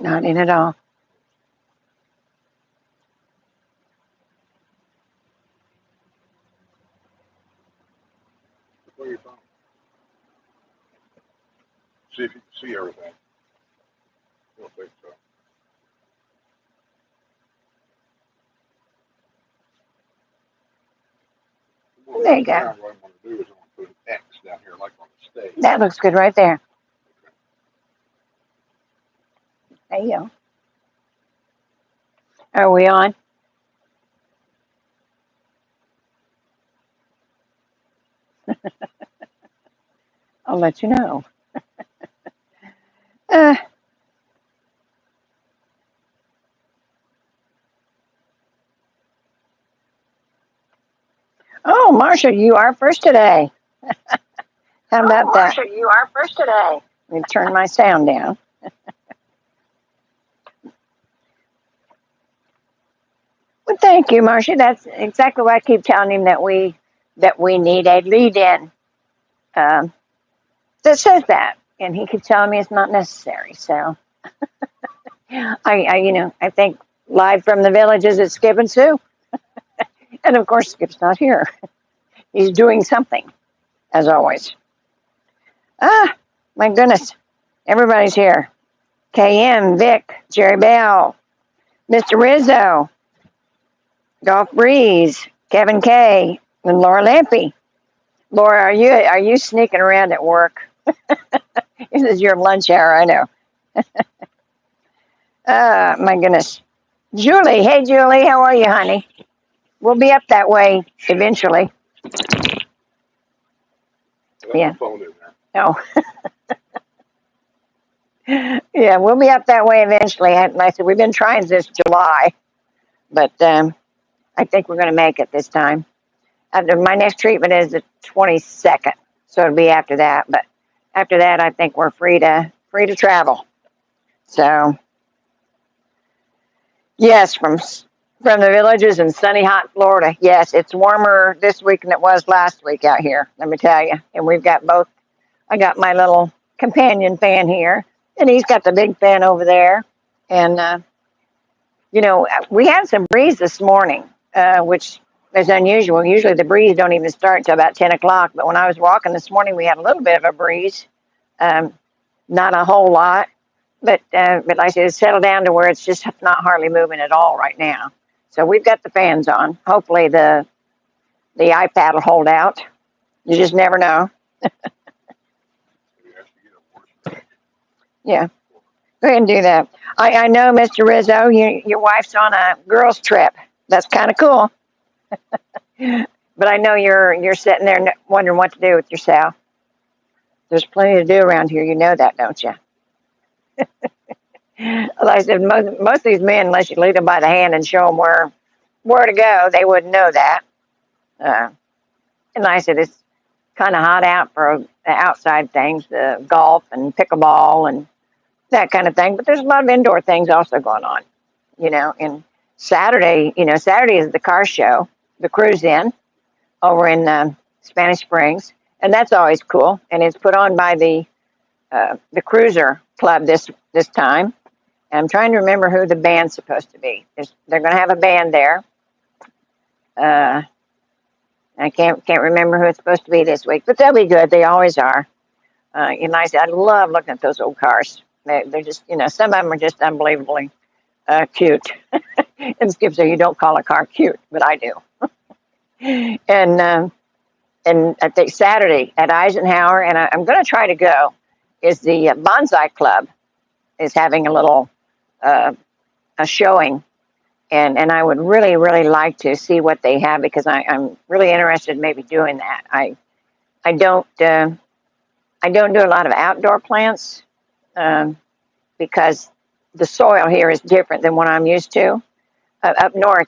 Not in at all. Before your phone. See if you can see everything. I don't think so. There you go. What I want to do is I want to put an X down here, like on the stage. That looks good right there. There you go. Are we on? I'll let you know. Uh, oh, Marcia, you are first today. How about that? Marcia, you are first today. Let me turn my sound down. Well, thank you, Marcia. That's exactly what I keep telling him, that we need a lead-in um, that says that, and he keeps telling me it's not necessary. So I think live from the villages at Skip and Sue, and of course Skip's not here. He's doing something, as always. Ah, my goodness, everybody's here. KM, Vic, Jerry Bell, Mr. Rizzo, Golf Breeze, Kevin K, and Laura Lampy. Laura, are you sneaking around at work? This is your lunch hour, I know. My goodness. Julie, hey Julie, how are you, honey? We'll be up that way eventually. Yeah. Phone in there. Oh. Yeah, we'll be up that way eventually. And I said, we've been trying this July, but I think we're going to make it this time. My next treatment is the 22nd, so it'll be after that. But after that, I think we're free to travel. So, yes, from the villages in sunny, hot Florida. Yes, it's warmer this week than it was last week out here, let me tell you. And we've got both. I got my little companion fan here, and he's got the big fan over there. And, we had some breeze this morning, which is unusual. Usually the breeze don't even start until about 10 o'clock. But when I was walking this morning, we had a little bit of a breeze. Not a whole lot. But like I said, it's settled down to where it's just not hardly moving at all right now. So we've got the fans on. Hopefully the iPad will hold out. You just never know. Yeah, go ahead and do that. I know, Mr. Rizzo, your wife's on a girls' trip. That's kind of cool. But I know you're sitting there wondering what to do with yourself. There's plenty to do around here. You know that, don't you? Like I said, most of these men, unless you lead them by the hand and show them where to go, they wouldn't know that. And like I said, it's kind of hot out for the outside things, the golf and pickleball and that kind of thing. But there's a lot of indoor things also going on, And Saturday is the car show, the cruise in over in Spanish Springs, and that's always cool. And it's put on by the Cruiser Club this time. And I'm trying to remember who the band's supposed to be. They're going to have a band there. I can't remember who it's supposed to be this week, but they'll be good. They always are. I love looking at those old cars. They're just, some of them are just unbelievably cute. And Skip said, you don't call a car cute, but I do. And I think Saturday at Eisenhower, and I'm going to try to go, is the Bonsai Club is having a little a showing. And I would really, really like to see what they have, because I'm really interested in maybe doing that. I don't do a lot of outdoor plants because the soil here is different than what I'm used to. Up north,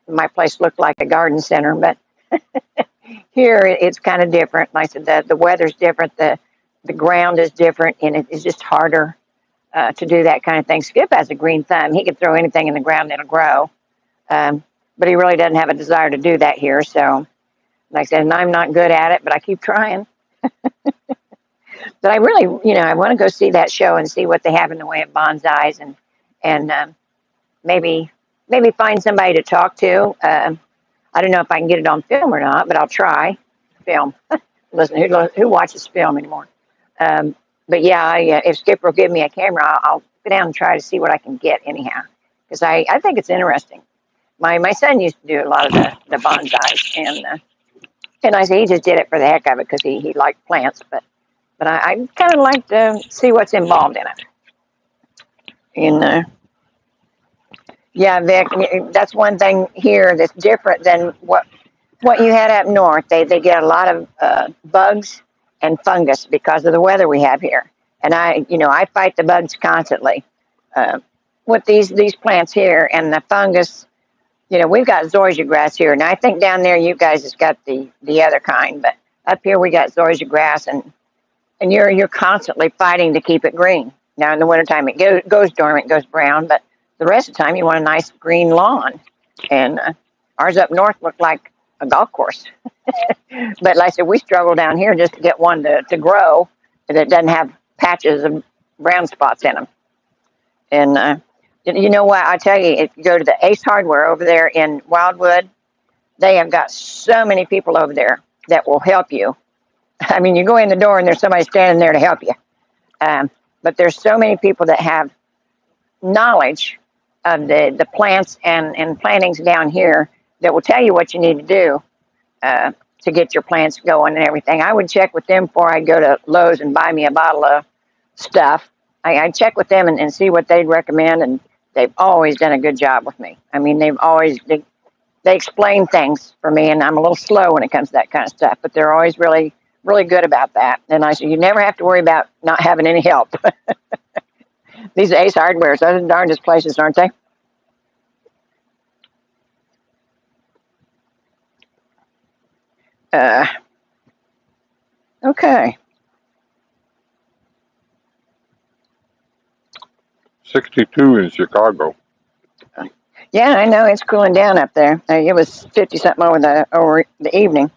my place looked like a garden center, but here it's kind of different. Like I said, the weather's different, the ground is different, and it's just harder to do that kind of thing. Skip has a green thumb. He can throw anything in the ground and it'll grow. But he really doesn't have a desire to do that here. So, like I said, and I'm not good at it, but I keep trying. But I really, I want to go see that show and see what they have in the way of bonsais, and maybe find somebody to talk to. I don't know if I can get it on film or not, but I'll try. Film. Listen, who watches film anymore? But yeah, if Skipper will give me a camera, I'll go down and try to see what I can get anyhow, because I think it's interesting. My son used to do a lot of the bonsais, and I say he just did it for the heck of it because he liked plants, but I kind of like to see what's involved in it. And yeah, Vic, that's one thing here that's different than what you had up north. They get a lot of bugs and fungus because of the weather we have here, and I fight the bugs constantly with these plants here, and the fungus. We've got zoysia grass here, and I think down there you guys has got the other kind, but up here we got zoysia grass, and you're constantly fighting to keep it green. Now in the wintertime it goes dormant, goes brown, but the rest of the time you want a nice green lawn, and ours up north looked like a golf course. But like I said, we struggle down here just to get one to grow that doesn't have patches of brown spots in them. And you know what? I tell you, if you go to the Ace Hardware over there in Wildwood, they have got so many people over there that will help you. I mean, you go in the door and there's somebody standing there to help you. But there's so many people that have knowledge of the plants and plantings down here that will tell you what you need to do to get your plants going and everything. I would check with them before I go to Lowe's and buy me a bottle of stuff. I'd check with them and see what they'd recommend, and they've always done a good job with me. I mean, they explain things for me, and I'm a little slow when it comes to that kind of stuff, but they're always really, really good about that. And I said, you never have to worry about not having any help. These Ace Hardwares, those are the darndest places, aren't they? Okay. 62 in Chicago. Yeah, I know it's cooling down up there. It was 50 something over the evening.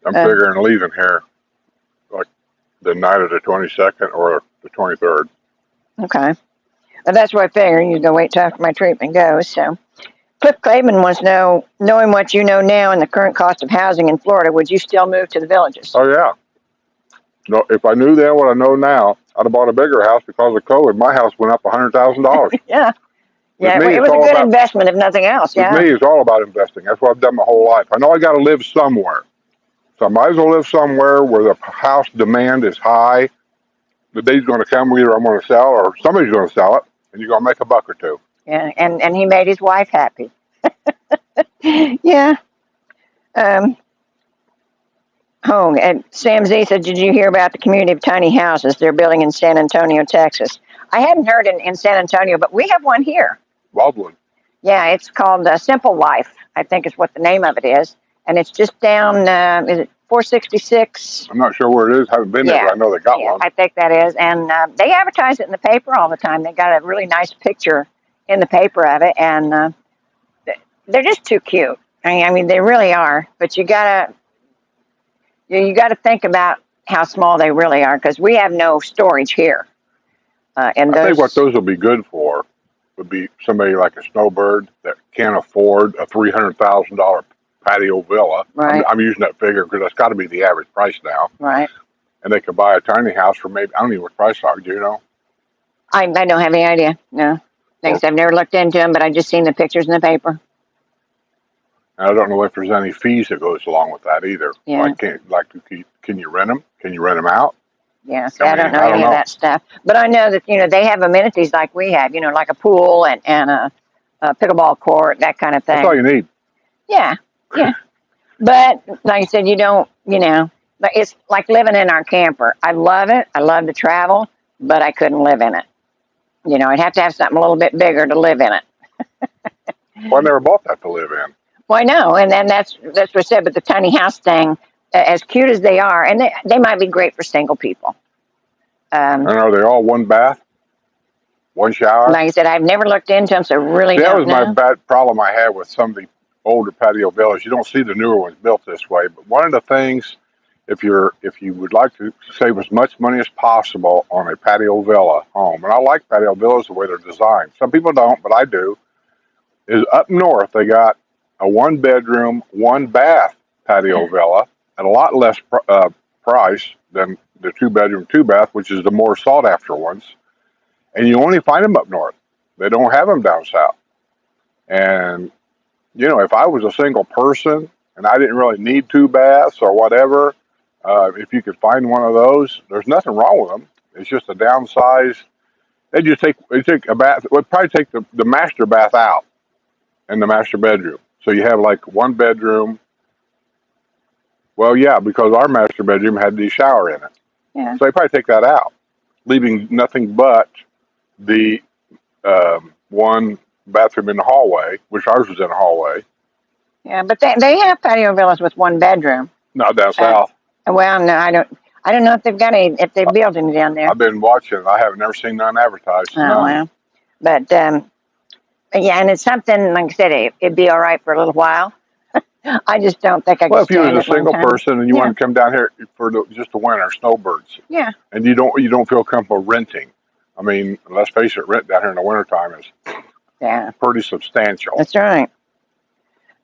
I'm figuring leaving here like the night of the 22nd or the 23rd. Okay. Well, that's what I figured. You're going to wait till after my treatment goes. So, Cliff Claiborne wants to know, knowing what you know now and the current cost of housing in Florida, would you still move to the Villages? Oh, yeah. No, if I knew then what I know now, I'd have bought a bigger house because of COVID. My house went up $100,000. Yeah. Yeah, me, it was a good investment, if nothing else. Yeah. With me, it's all about investing. That's what I've done my whole life. I know I got to live somewhere. So I might as well live somewhere where the house demand is high. The day's going to come where either I'm going to sell or somebody's going to sell it, and you're going to make a buck or two. Yeah, and he made his wife happy. Yeah. And Sam Z said, did you hear about the community of tiny houses they're building in San Antonio, Texas? I hadn't heard in San Antonio, but we have one here. Wildwood. Yeah, it's called Simple Life, I think is what the name of it is. And it's just down, is it 466? I'm not sure where it is. Haven't been there, but I know they got one. I think that is. And they advertise it in the paper all the time. They got a really nice picture in the paper of it. And they're just too cute. I mean, they really are. But you gotta think about how small they really are, because we have no storage here. And I think what those will be good for would be somebody like a snowbird that can't afford a $300,000 patio villa. Right. I'm using that figure because that's got to be the average price now. Right. And they could buy a tiny house for maybe, I don't even know what price are. Do you know? I don't have any idea. No. Thanks. I've never looked into them, but I've just seen the pictures in the paper. And I don't know if there's any fees that goes along with that either. Yeah. Can you rent them? Can you rent them out? Yeah, see, I don't know any of that stuff. But I know that, they have amenities like we have, like a pool and a pickleball court, that kind of thing. That's all you need. Yeah, yeah. But like I said, you don't, but it's like living in our camper. I love it. I love to travel, but I couldn't live in it. I'd have to have something a little bit bigger to live in it. Well, I never bought that to live in. Well, I know, and then that's what I said, but the tiny house thing, as cute as they are, and they might be great for single people. And are they all one bath, one shower? Like I said, I've never looked into them, so really that don't was know. my bad problem I had with some of the older patio villas. You don't see the newer ones built this way, but one of the things if you would like to save as much money as possible on a patio villa home, and I like patio villas the way they're designed. Some people don't, but I do. Is up north they got a 1 bedroom, 1 bath patio villa at a lot less price than the 2 bedroom, 2 bath, which is the more sought after ones. And you only find them up north. They don't have them down south. And if I was a single person and I didn't really need 2 baths or whatever, if you could find one of those, there's nothing wrong with them. It's just a downsize. They take a bath. Would probably take the master bath out and the master bedroom. So you have like 1 bedroom. Well, yeah, because our master bedroom had the shower in it. Yeah. So they probably take that out, leaving nothing but the one bathroom in the hallway, which ours was in a hallway. Yeah, but they have patio villas with 1 bedroom. Not down south. Well, no, I don't know if they've got any, if they're building down there. I've been watching. I haven't never seen none advertised. Oh, well. But yeah, and it's something, like I said, it'd be all right for a little while. I just don't think I could Well, if you stand was a it long single time. person and you want to come down here for just the winter, snowbirds, Yeah. and you don't feel comfortable renting. I mean, let's face it, rent down here in the wintertime is pretty substantial. That's right.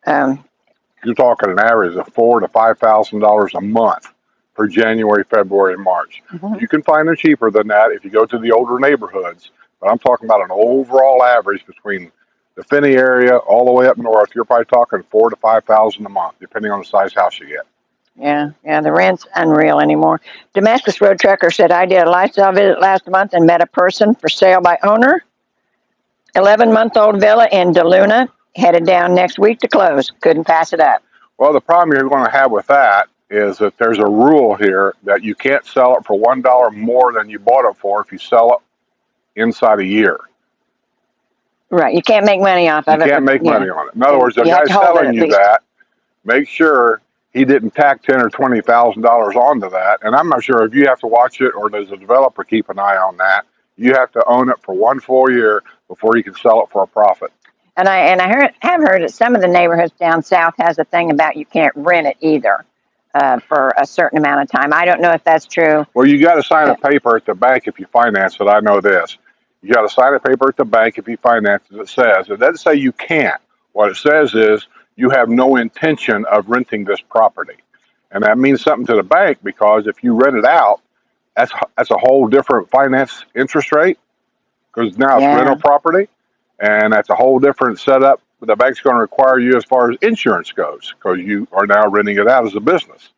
You're talking an average of $4,000 to $5,000 a month for January, February, and March. Mhm. You can find them cheaper than that if you go to the older neighborhoods, but I'm talking about an overall average between the Finney area all the way up north. You're probably talking $4,000 to $5,000 a month, depending on the size house you get. Yeah, the rent's unreal anymore. Damascus Road Trucker said, I did a lifestyle visit last month and met a person for sale by owner. 11-month-old villa in DeLuna, headed down next week to close. Couldn't pass it up. Well, the problem you're going to have with that is that there's a rule here that you can't sell it for $1 more than you bought it for if you sell it inside a year. Right, you can't make money off of it. You can't make money on it. In other words, the guy selling you that, make sure he didn't tack $10,000 or $20,000 onto that. And I'm not sure if you have to watch it or does the developer keep an eye on that. You have to own it for 1 full year before you can sell it for a profit. And I have heard that some of the neighborhoods down south has a thing about you can't rent it either for a certain amount of time. I don't know if that's true. Well, you got to sign a paper at the bank if you finance it. I know this. You got to sign a paper at the bank if you finance it. It doesn't say you can't. What it says is you have no intention of renting this property. And that means something to the bank because if you rent it out, that's a whole different finance interest rate because now it's rental property. And that's a whole different setup. The bank's going to require you as far as insurance goes because you are now renting it out as a business.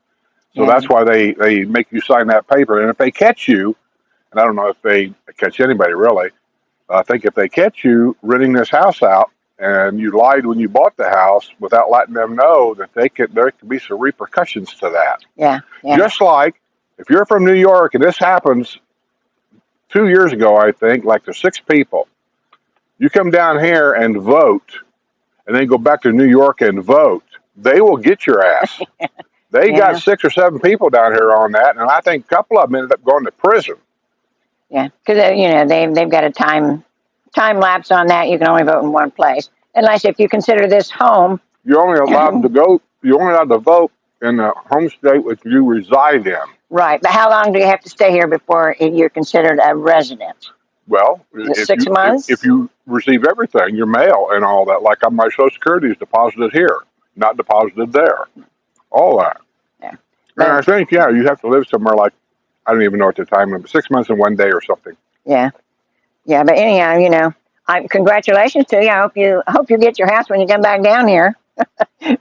So that's why they make you sign that paper. And if they catch you, and I don't know if they catch anybody really, I think if they catch you renting this house out and you lied when you bought the house without letting them know that there could be some repercussions to that. Yeah. Just like if you're from New York and this happens 2 years ago, I think, like there's 6 people. You come down here and vote, and then go back to New York and vote. They will get your ass. They got 6 or 7 people down here on that, and I think a couple of them ended up going to prison. Yeah, because they've got a time lapse on that. You can only vote in one place, unless if you consider this home. You're only allowed to go. You're only allowed to vote in the home state which you reside in. Right, but how long do you have to stay here before you're considered a resident? Well, 6 months? If you receive everything, your mail and all that, like my Social Security is deposited here, not deposited there. All that. Yeah. And I think, you have to live somewhere like, I don't even know at the time, but 6 months and 1 day or something. Yeah. Yeah, but anyhow, congratulations to you. I hope you get your house when you come back down here.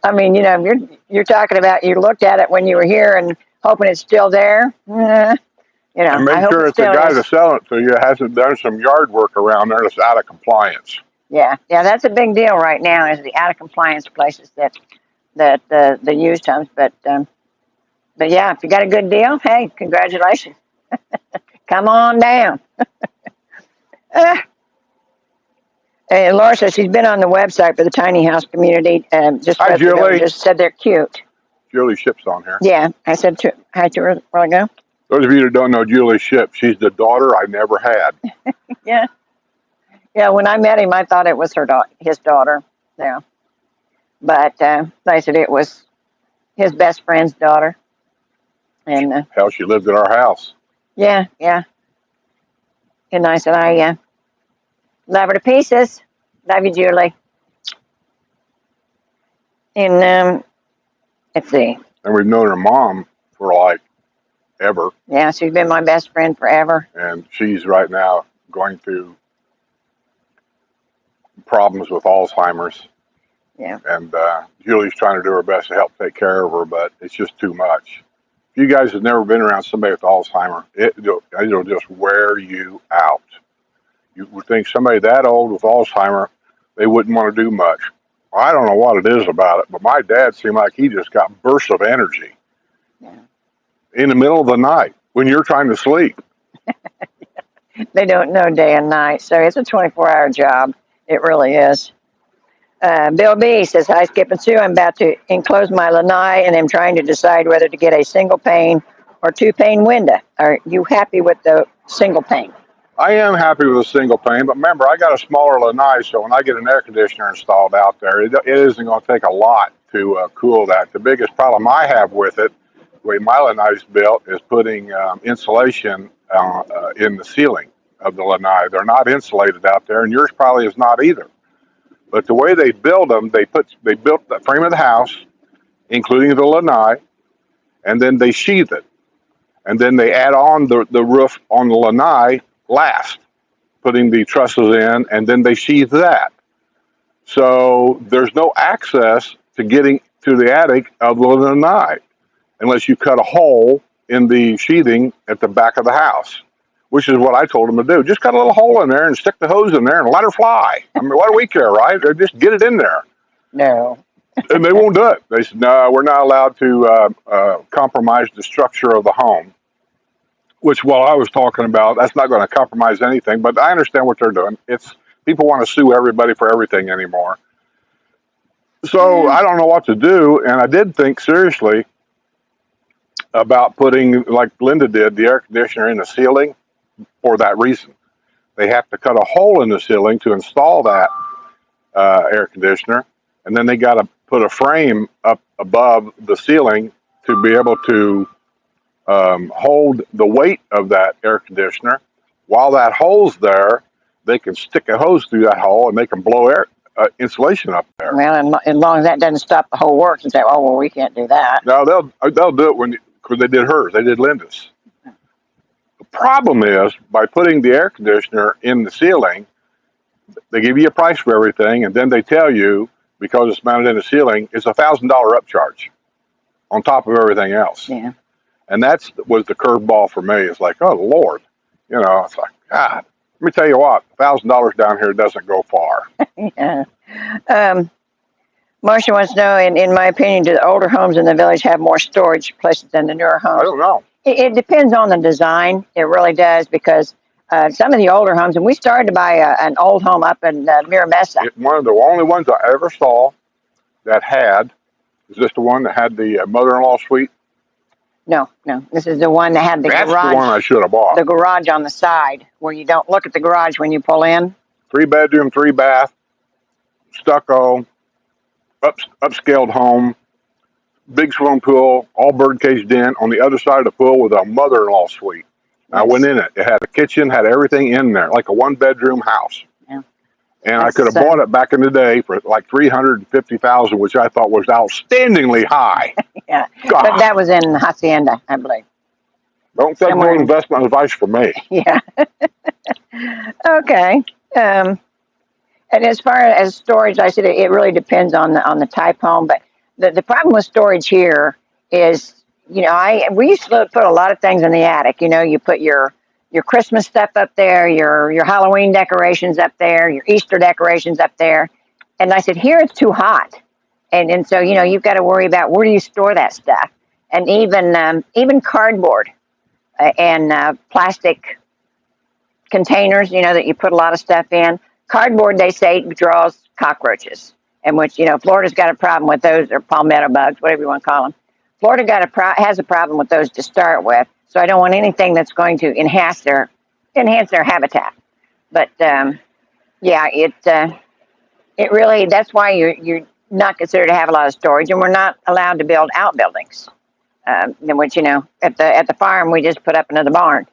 I mean, you're talking about you looked at it when you were here and hoping it's still there. And make sure that the guy that's selling it to you hasn't done some yard work around there that's out of compliance. Yeah, that's a big deal right now is the out of compliance places that the used homes. But yeah, if you got a good deal, hey, congratulations. Come on down. And Laura says she's been on the website for the tiny house community. Hi, Julie. Just said they're cute. Julie Ship's on here. Yeah, I said hi to her while ago. Those of you that don't know Julie Ship, she's the daughter I never had. Yeah. When I met him, I thought it was his daughter. Yeah, but like I said, it was his best friend's daughter. And Hell, she lived at our house. yeah, yeah. And I said, I love her to pieces. Love you, Julie. And let's see. And we've known her mom for like ever. Yeah, she's been my best friend forever. And she's right now going through problems with Alzheimer's. Yeah. And Julie's trying to do her best to help take care of her, but it's just too much. If you guys have never been around somebody with Alzheimer's, it'll just wear you out. You would think somebody that old with Alzheimer's, they wouldn't want to do much. I don't know what it is about it, but my dad seemed like he just got bursts of energy Yeah. in the middle of the night when you're trying to sleep. They don't know day and night, so it's a 24-hour job. It really is. Bill B says, hi, Skip and Sue. I'm about to enclose my lanai and am trying to decide whether to get a single pane or two pane window. Are you happy with the single pane? I am happy with a single pane, but remember, I got a smaller lanai, so when I get an air conditioner installed out there, it isn't going to take a lot to cool that. The biggest problem I have with it, the way my lanai is built, is putting insulation in the ceiling of the lanai. They're not insulated out there, and yours probably is not either. But the way they build them, they built the frame of the house, including the lanai, and then they sheathe it. And then they add on the roof on the lanai last, putting the trusses in, and then they sheathe that. So there's no access to getting to the attic of the lanai unless you cut a hole in the sheathing at the back of the house, which is what I told them to do. Just cut a little hole in there and stick the hose in there and let her fly. I mean, what do we care, right? Or just get it in there. No. And they won't do it. They said, no, we're not allowed to compromise the structure of the home, which, while I was talking about, that's not going to compromise anything, but I understand what they're doing. It's people want to sue everybody for everything anymore. So I don't know what to do, and I did think seriously about putting, like Linda did, the air conditioner in the ceiling for that reason. They have to cut a hole in the ceiling to install that air conditioner, and then they got to put a frame up above the ceiling to be able to hold the weight of that air conditioner. While that hole's there, they can stick a hose through that hole and they can blow air insulation up there. Well, as long as that doesn't stop the whole works and say, oh, well, we can't do that. No, they'll do it because they did hers. They did Linda's. The problem is, by putting the air conditioner in the ceiling, they give you a price for everything, and then they tell you, because it's mounted in the ceiling, it's $1,000 upcharge on top of everything else. Yeah. And that was the curveball for me. It's like, oh, Lord. You know, it's like, God, let me tell you what, $1,000 down here doesn't go far. Yeah. Marcia wants to know, in my opinion, do the older homes in the village have more storage places than the newer homes? I don't know. It depends on the design. It really does, because some of the older homes, and we started to buy an old home up in Mira Mesa. One of the only ones I ever saw that had, is this the one that had the mother-in-law suite? No. This is the one that had the That's garage. The one I should have bought. The garage on the side, where you don't look at the garage when you pull in. 3-bedroom, 3-bath, stucco, upscaled home, big swimming pool, all bird caged in. On the other side of the pool was a mother-in-law suite. Yes. I went in it. It had a kitchen, had everything in there, like a 1-bedroom house. Yeah. And I could have bought it back in the day for like $350,000, which I thought was outstandingly high. Yeah, God. But that was in Hacienda, I believe. Don't take no investment advice from me. Yeah. Okay. And as far as storage, I said it really depends on the type home. But the problem with storage here is, you know, we used to put a lot of things in the attic. You know, you put your Christmas stuff up there, your Halloween decorations up there, your Easter decorations up there. And I said, here it's too hot. And so, you know, you've got to worry about where do you store that stuff. And even cardboard and plastic containers, you know, that you put a lot of stuff in. Cardboard, they say, draws cockroaches, and which, you know, Florida's got a problem with those, or palmetto bugs, whatever you want to call them. Florida has a problem with those to start with, so I don't want anything that's going to enhance their habitat. But yeah, it really, that's why you're not considered to have a lot of storage, and we're not allowed to build outbuildings. Which, at the farm we just put up another barn.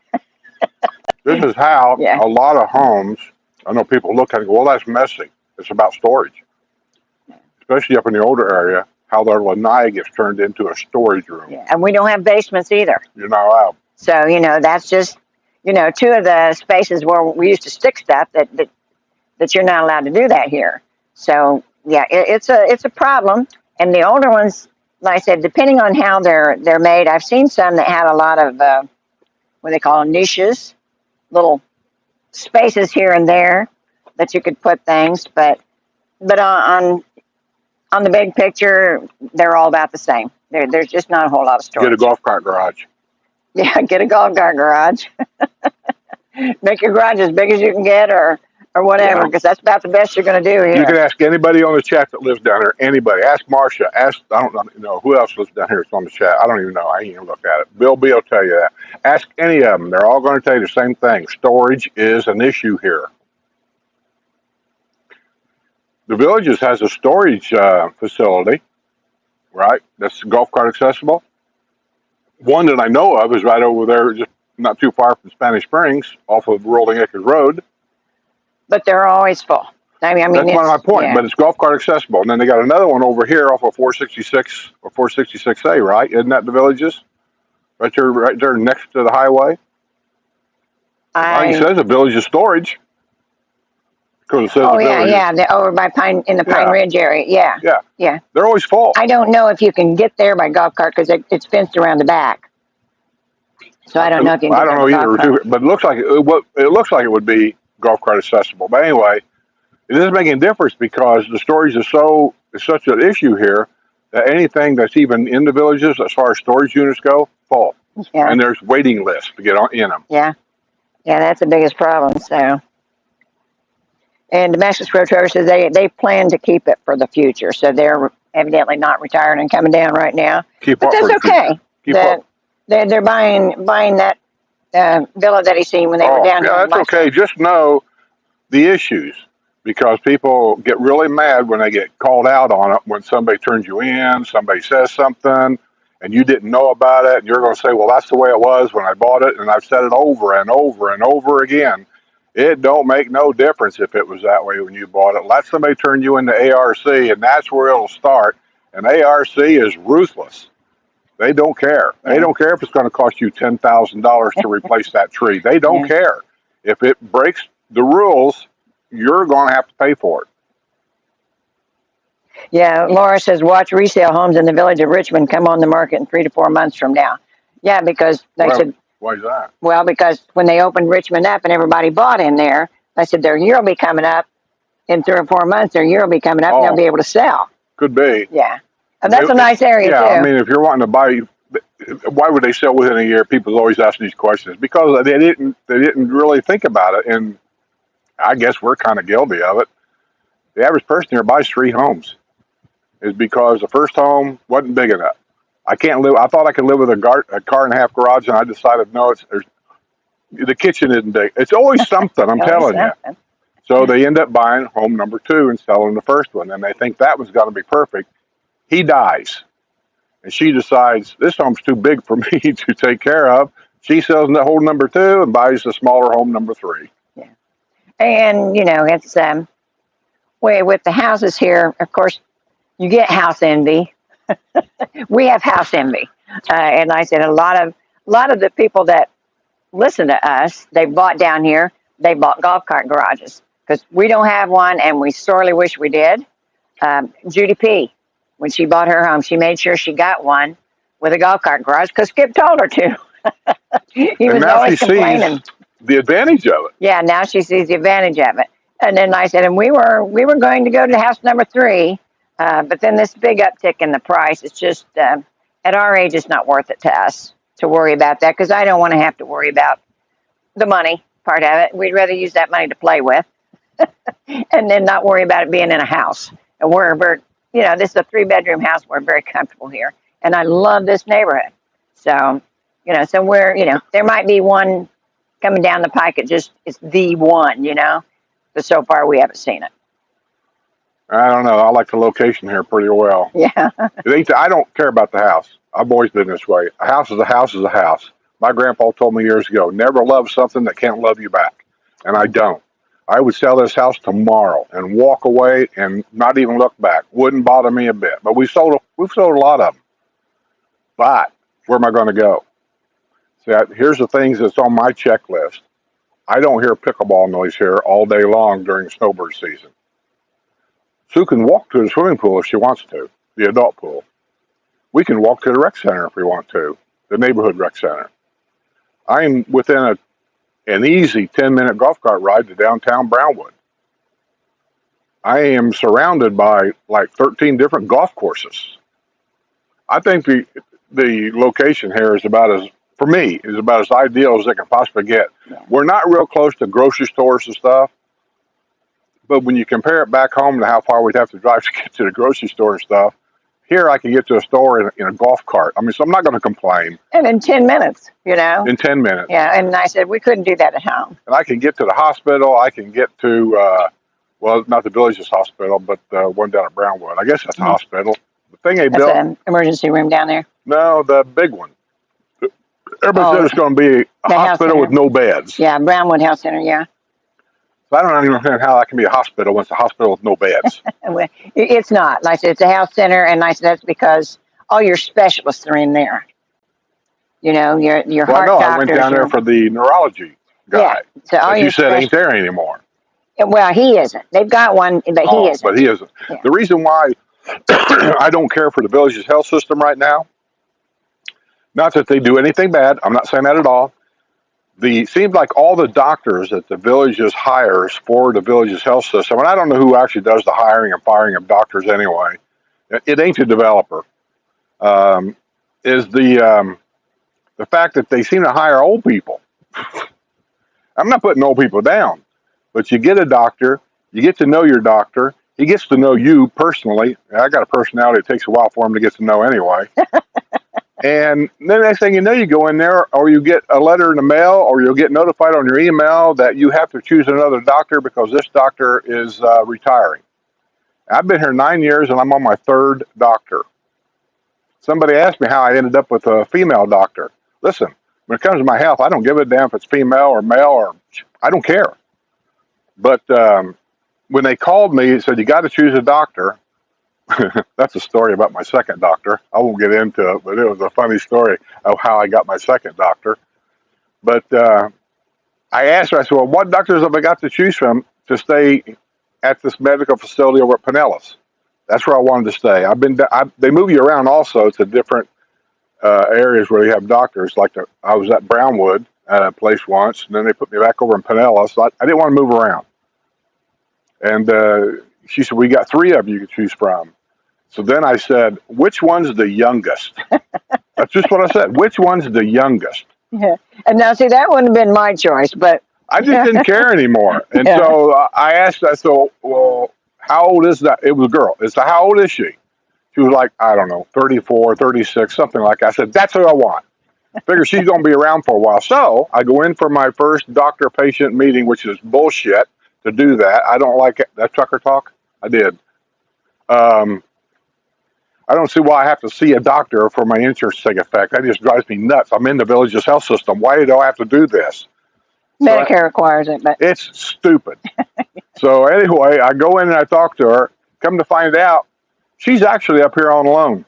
This is how Yeah. a lot of homes, I know people look at it and go, well, that's messy. It's about storage, especially up in the older area, how their lanai gets turned into a storage room. Yeah. And we don't have basements either. You're not allowed. So, that's just, two of the spaces where we used to stick stuff that you're not allowed to do that here. So, yeah, it's a problem. And the older ones, like I said, depending on how they're made, I've seen some that had a lot of what they call niches, little spaces here and there that you could put things, but on the big picture, they're all about the same. There's just not a whole lot of storage. Get a golf cart garage. Yeah, get a golf cart garage. Make your garage as big as you can get, or whatever, because that's about the best you're going to do here. You can ask anybody on the chat that lives down here. Anybody. Ask Marcia. Ask, I don't know who else lives down here that's on the chat. I don't even know. I ain't even look at it. Bill B will tell you that. Ask any of them. They're all going to tell you the same thing. Storage is an issue here. The Villages has a storage facility, right? That's golf cart accessible. One that I know of is right over there, just not too far from Spanish Springs, off of Rolling Acres Road. But they're always full. I mean, that's one of my points. Yeah. But it's golf cart accessible, and then they got another one over here off of 466 or 466A, right? Isn't that the Villages? Right there next to the highway. Like it says, the Villages storage. Because it says oh yeah, they're over by Pine Ridge area. Yeah. They're always full. I don't know if you can get there by golf cart because it's fenced around the back. So I don't know if you can. I don't know either, but it looks like it would be golf cart accessible. But anyway, it isn't making a difference because the storage is such an issue here that anything that's even in the Villages as far as storage units go, full. Yeah. And there's waiting lists to get in them. Yeah, that's the biggest problem. So, and Damascus Road Trailer says they plan to keep it for the future. So they're evidently not retiring and coming down right now. But that's okay. They're buying that villa that he seen when they were down here. Yeah, that's okay. Just know the issues, because people get really mad when they get called out on it. When somebody turns you in, somebody says something, and you didn't know about it, and you're going to say, well, that's the way it was when I bought it, and I've said it over and over and over again. It don't make no difference if it was that way when you bought it. Let somebody turn you into ARC, and that's where it'll start. And ARC is ruthless. They don't care. They don't care if it's going to cost you $10,000 to replace that tree. They don't care. If it breaks the rules, you're going to have to pay for it. Yeah, Laura says, watch resale homes in the Village of Richmond come on the market in 3 to 4 months from now. Yeah, because they said... Why is that? Well, because when they opened Richmond up and everybody bought in there, they said their year will be coming up in 3 or 4 months. Their year will be coming up and they'll be able to sell. Could be. Yeah. And that's a nice area, too. I mean, if you're wanting to buy... Why would they sell within a year? People always ask these questions because they didn't really think about it, and I guess we're kind of guilty of it. The average person here buys 3 homes, is because the first home wasn't big enough. I thought I could live with a car and a half garage, and I decided no, the kitchen isn't big. It's always something. I'm telling you. So they end up buying home number 2 and selling the first one, and they think that was going to be perfect. He dies. And she decides, this home's too big for me to take care of. She sells the home number 2 and buys the smaller home number 3. Yeah. And, it's, with the houses here, of course, you get house envy. We have house envy. And I said, a lot of the people that listen to us, they bought down here, they bought golf cart garages. Because we don't have one, and we sorely wish we did. Judy P., when she bought her home, she made sure she got one with a golf cart garage because Skip told her to. He was always complaining. Sees the advantage of it. Yeah, now she sees the advantage of it. And then I said, and we were going to go to house number 3, but then this big uptick in the price, it's just, at our age, it's not worth it to us to worry about that because I don't want to have to worry about the money part of it. We'd rather use that money to play with and then not worry about it being in a house. And we're this is a 3-bedroom house. We're very comfortable here. And I love this neighborhood. So, so we're, there might be one coming down the pike. It's the one, but so far we haven't seen it. I don't know. I like the location here pretty well. Yeah. I don't care about the house. I've always been this way. A house is a house is a house. My grandpa told me years ago, never love something that can't love you back. And I don't. I would sell this house tomorrow and walk away and not even look back. Wouldn't bother me a bit. But we've sold a lot of them. But where am I going to go? See, here's the things that's on my checklist. I don't hear pickleball noise here all day long during snowbird season. Sue can walk to the swimming pool if she wants to, the adult pool. We can walk to the rec center if we want to, the neighborhood rec center. I am within an easy 10-minute golf cart ride to downtown Brownwood. I am surrounded by like 13 different golf courses. I think the location here is about as, for me, is about as ideal as they can possibly get. Yeah. We're not real close to grocery stores and stuff, but when you compare it back home to how far we'd have to drive to get to the grocery store and stuff, here I can get to a store in a golf cart. I mean, so I'm not going to complain. And in 10 minutes, you know? In 10 minutes. Yeah, and I said, we couldn't do that at home. And I can get to the hospital. I can get to, well, not the Village's hospital, but one down at Brownwood. I guess that's a hospital. The thing they That's built. an emergency room down there. No, the big one. Everybody said it's going to be a hospital with no beds. Yeah, Brownwood Health Center, yeah. So I don't understand how that can be a hospital when it's a hospital with no beds. It's not. Like I said, it's a health center, and like I said, that's because all your specialists are in there. You know, your heart doctors. I went down there for the neurology guy. Yeah. So all you said ain't there anymore. Well, he isn't. They've got one, but he isn't. But he isn't. Yeah. The reason why I don't care for the Village's health system right now, not that they do anything bad. I'm not saying that at all. Seems like all the doctors that the Village's hires for the Village's health system, and I don't know who actually does the hiring and firing of doctors anyway. It ain't the developer. Is the fact that they seem to hire old people. I'm not putting old people down, but you get a doctor, you get to know your doctor. He gets to know you personally. I got a personality. It takes a while for him to get to know anyway. And then the next thing you know, you go in there, or you get a letter in the mail, or you'll get notified on your email that you have to choose another doctor because this doctor is retiring. I've been here 9 years, and I'm on my third doctor. Somebody asked me how I ended up with a female doctor. Listen, when it comes to my health, I don't give a damn if it's female or male, or I don't care. But when they called me and said, you got to choose a doctor, that's a story about my second doctor. I won't get into it, but it was a funny story of how I got my second doctor. But I asked her, I said, well, what doctors have I got to choose from to stay at this medical facility over at Pinellas? That's where I wanted to stay. They move you around also to different areas where you have doctors. Like I was at Brownwood at a place once, and then they put me back over in Pinellas. So I didn't want to move around. And she said, we got 3 of you to choose from. So then I said, which one's the youngest? That's just what I said. Which one's the youngest? Yeah. And now, see, that wouldn't have been my choice, but I just didn't care anymore. And so I asked, well, how old is that? It was a girl. I said, how old is she? She was like, I don't know, 34, 36, something like that. I said, that's who I want. I figure she's going to be around for a while. So I go in for my first doctor-patient meeting, which is bullshit to do that. I don't like it. That trucker talk? I did. I don't see why I have to see a doctor for my insurance to take effect. That just drives me nuts. I'm in the Village's health system. Why do I have to do this? Medicare requires it, but it's stupid. So anyway, I go in and I talk to her. Come to find out, she's actually up here on loan.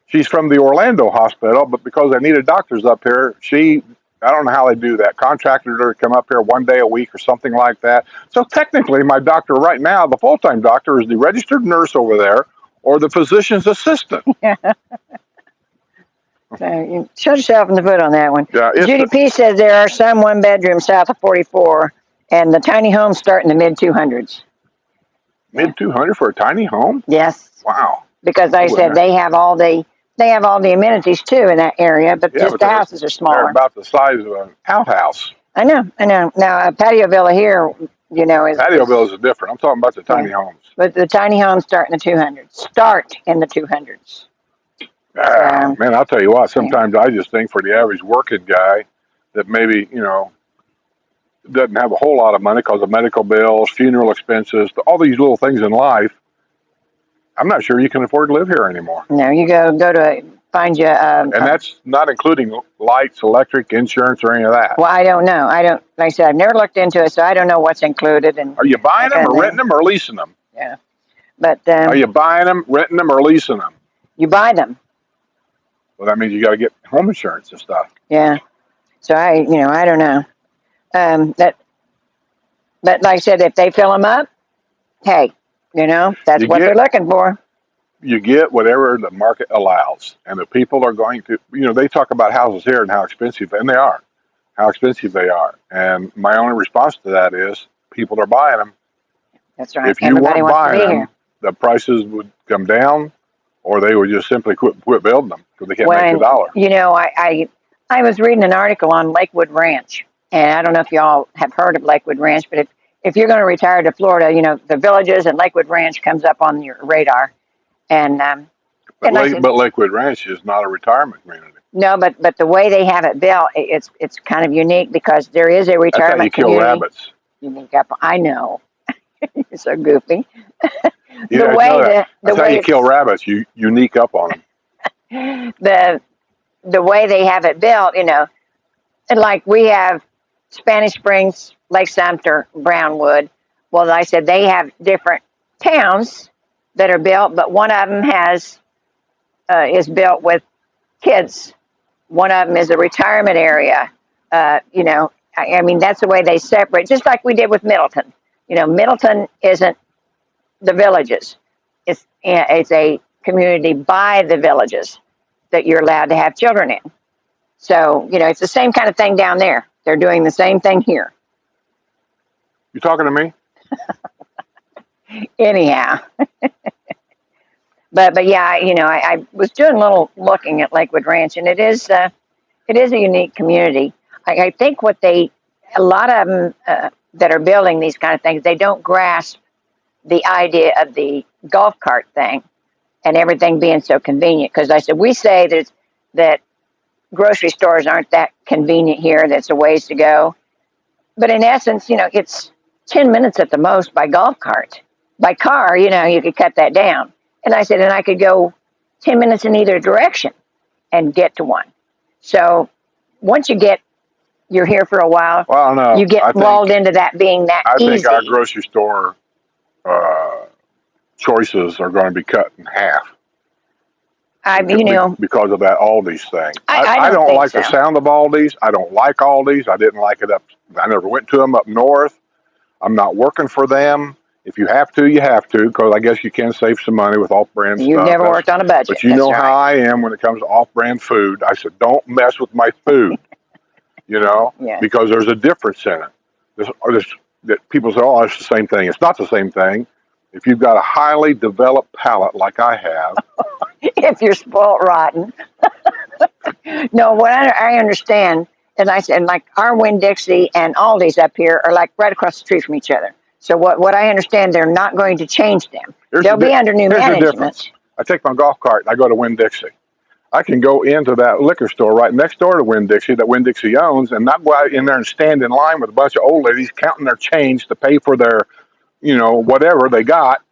She's from the Orlando hospital, but because they needed doctors up here, I don't know how they do that, contracted her to come up here 1 day a week or something like that. So technically, my doctor right now, the full-time doctor, is the registered nurse over there, or the physician's assistant. So you shot yourself in the foot on that one. Yeah, Judy P. says there are some 1-bedroom south of 44, and the tiny homes start in the mid-200s. Mid-200 for a tiny home? Yes. Wow. Because like I said, they have all the amenities too in that area, but just the houses are smaller. They're about the size of an outhouse. I know. Now a patio villa here, you know, patio villas are different. I'm talking about the tiny homes. But the tiny homes start in the 200s. Man, I'll tell you what. Sometimes I just think for the average working guy that maybe doesn't have a whole lot of money because of medical bills, funeral expenses, all these little things in life. I'm not sure you can afford to live here anymore. No, you go to find you. And that's not including lights, electric, insurance, or any of that. Well, I don't know. I don't. Like I said, I've never looked into it, so I don't know what's included. And Are you buying them, kind or of thing. renting them, or leasing them? Yeah, but Are you buying them, renting them, or leasing them? you buy them. Well, that means you got to get home insurance and stuff. Yeah. So I don't know. But like I said, if they fill them up, hey, that's what they're looking for. You get whatever the market allows, and the people are going to. They talk about houses here and how expensive, and they are, how expensive they are. And my only response to that is, people are buying them. That's right. If you weren't buying them, the prices would come down, or they would just simply quit building them because they can't make a dollar. I was reading an article on Lakewood Ranch, and I don't know if y'all have heard of Lakewood Ranch, but if you're going to retire to Florida, the Villages and Lakewood Ranch comes up on your radar. And but Lakewood Ranch is not a retirement community. No, but the way they have it built, it's kind of unique because there is a retirement community. That's how you kill rabbits. Unique up. I know. You're so goofy. That's how you kill rabbits. You unique up on them. The way they have it built, and like we have Spanish Springs, Lake Sumter, Brownwood. Well, like I said, they have different towns that are built, but one of them is built with kids. One of them is a retirement area. I mean, that's the way they separate, just like we did with Middleton. Middleton isn't the Villages. It's a community by the Villages that you're allowed to have children in. So, it's the same kind of thing down there. They're doing the same thing here. You talking to me? Anyhow. But yeah, I was doing a little looking at Lakewood Ranch, and it is a unique community. I think a lot of them that are building these kind of things, they don't grasp the idea of the golf cart thing and everything being so convenient. Because we say that grocery stores aren't that convenient here. That's a ways to go. But in essence, it's 10 minutes at the most by golf cart. By car, you could cut that down. And I said, and I could go 10 minutes in either direction and get to one. So once you're here for a while, you get lulled into that being that easy. I think our grocery store choices are going to be cut in half. Because of that Aldi's thing. I don't like the sound of Aldi's. I don't like Aldi's. I didn't like it I never went to them up north. I'm not working for them. If you have to, you have to, because I guess you can save some money with off-brand stuff. You've never worked on a budget. But you know how I am when it comes to off-brand food. I said, don't mess with my food, because there's a difference in it. That people say, oh, it's the same thing. It's not the same thing. If you've got a highly developed palate like I have. If you're spoiled rotten. No, what I understand, and I said, like our Winn-Dixie and Aldi's up here are like right across the street from each other. So what I understand, they're not going to change them. They'll be under new management. There's a difference. I take my golf cart and I go to Winn-Dixie. I can go into that liquor store right next door to Winn-Dixie that Winn-Dixie owns and not go out in there and stand in line with a bunch of old ladies counting their change to pay for their, whatever they got.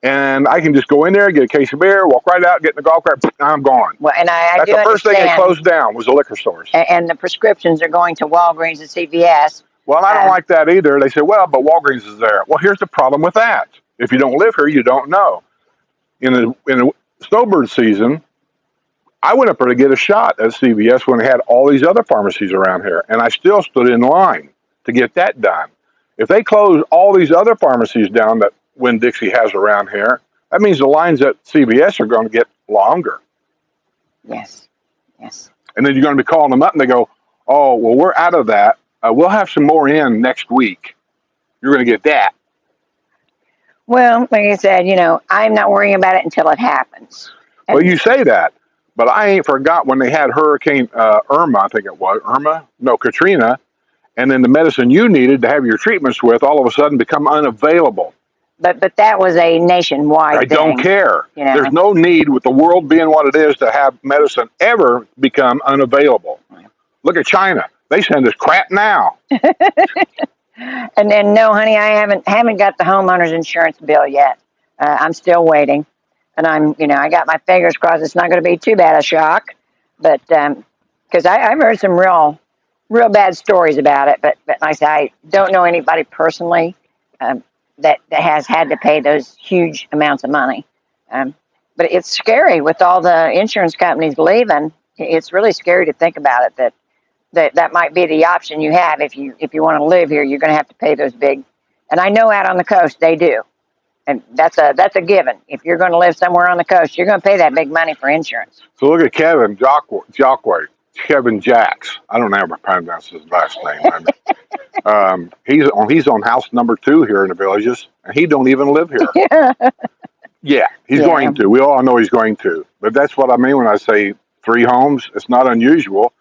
And I can just go in there, get a case of beer, walk right out, get in the golf cart, I'm gone. Well, and that's the first thing they closed down was the liquor stores. And the prescriptions are going to Walgreens and CVS. Well, I don't like that either. They say, well, but Walgreens is there. Well, here's the problem with that. If you don't live here, you don't know. In the snowbird season, I went up there to get a shot at CVS when they had all these other pharmacies around here, and I still stood in line to get that done. If they close all these other pharmacies down that Winn-Dixie has around here, that means the lines at CVS are going to get longer. Yes. And then you're going to be calling them up, and they go, oh, well, we're out of that. We'll have some more in next week. You're going to get that. Well, like I said, I'm not worrying about it until it happens. Well, you say that, but I ain't forgot when they had Hurricane Irma, I think it was. Katrina, and then the medicine you needed to have your treatments with all of a sudden become unavailable. But that was a nationwide thing. I don't care. There's no need, with the world being what it is, to have medicine ever become unavailable. Look at China. They send us crap now. And then, no, honey, I haven't got the homeowner's insurance bill yet. I'm still waiting. and I got my fingers crossed it's not going to be too bad a shock, but because I've heard some real bad stories about it, but like I say, I don't know anybody personally that has had to pay those huge amounts of money. But it's scary with all the insurance companies leaving. It's really scary to think about it, that might be the option you have if you want to live here. You're going to have to pay those big, and I know out on the coast they do, and that's a given. If you're going to live somewhere on the coast, you're going to pay that big money for insurance. So look at Kevin Jockway, Kevin Jacks. I don't know how to pronounce his last name. He's on house number 2 here in the Villages, and he don't even live here. Yeah. Yeah, he's going to. We all know he's going to. But that's what I mean when I say 3 homes. It's not unusual.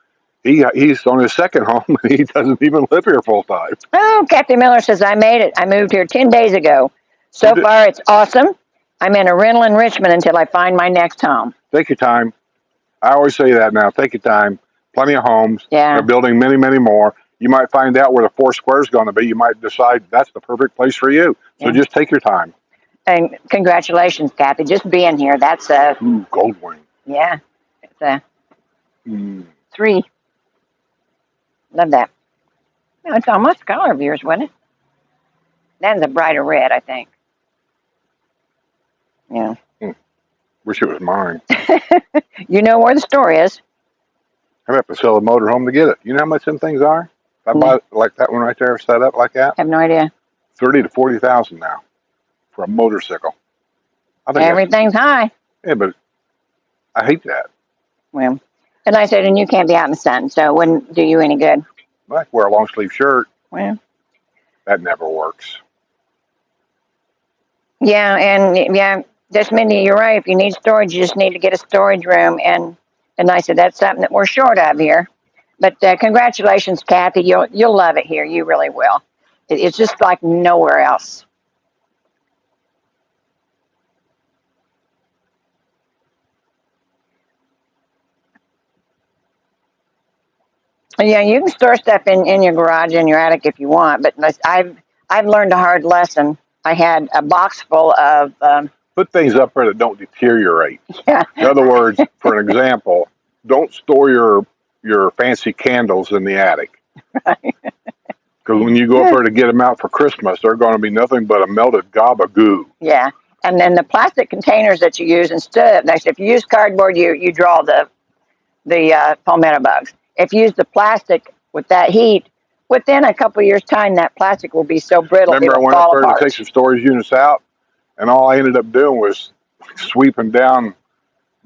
He's on his 2nd home, and he doesn't even live here full time. Oh, Kathy Miller says, I made it. I moved here 10 days ago. So far, it's awesome. I'm in a rental in Richmond until I find my next home. Take your time. I always say that now. Take your time. Plenty of homes. Yeah. They're building many, many more. You might find out where the 4 square is going to be. You might decide that's the perfect place for you. So just take your time. And congratulations, Kathy. Just being here, that's a... Ooh, gold wing. Yeah. It's a 3. Love that. No, it's almost color of yours, wasn't it? That's a brighter red, I think. Yeah. Wish it was mine. You know where the store is. I have to sell a motor home to get it. You know how much them things are? If I buy it like that one right there, set up like that. I have no idea. 30 to 40,000 now for a motorcycle. I think everything's high. Yeah, but I hate that. Well, and I said, and you can't be out in the sun, so it wouldn't do you any good. I like wear a long sleeve shirt. Well, that never works. Yeah, and yeah, just Mindy, you're right. If you need storage, you just need to get a storage room, and I said that's something that we're short of here. But congratulations, Kathy. You'll love it here. You really will. It's just like nowhere else. Yeah, you can store stuff in your garage, in your attic if you want. But I've learned a hard lesson. I had a box full of put things up there that don't deteriorate. Yeah. In other words, for an example, don't store your fancy candles in the attic. Right. Because when you go up there to get them out for Christmas, they're going to be nothing but a melted gob of goo. Yeah, and then the plastic containers that you use instead. Next, if you use cardboard, you draw the palmetto bugs. If you use the plastic with that heat, within a couple of years' time, that plastic will be so brittle. Remember, I went up there to take some storage units out, and all I ended up doing was sweeping down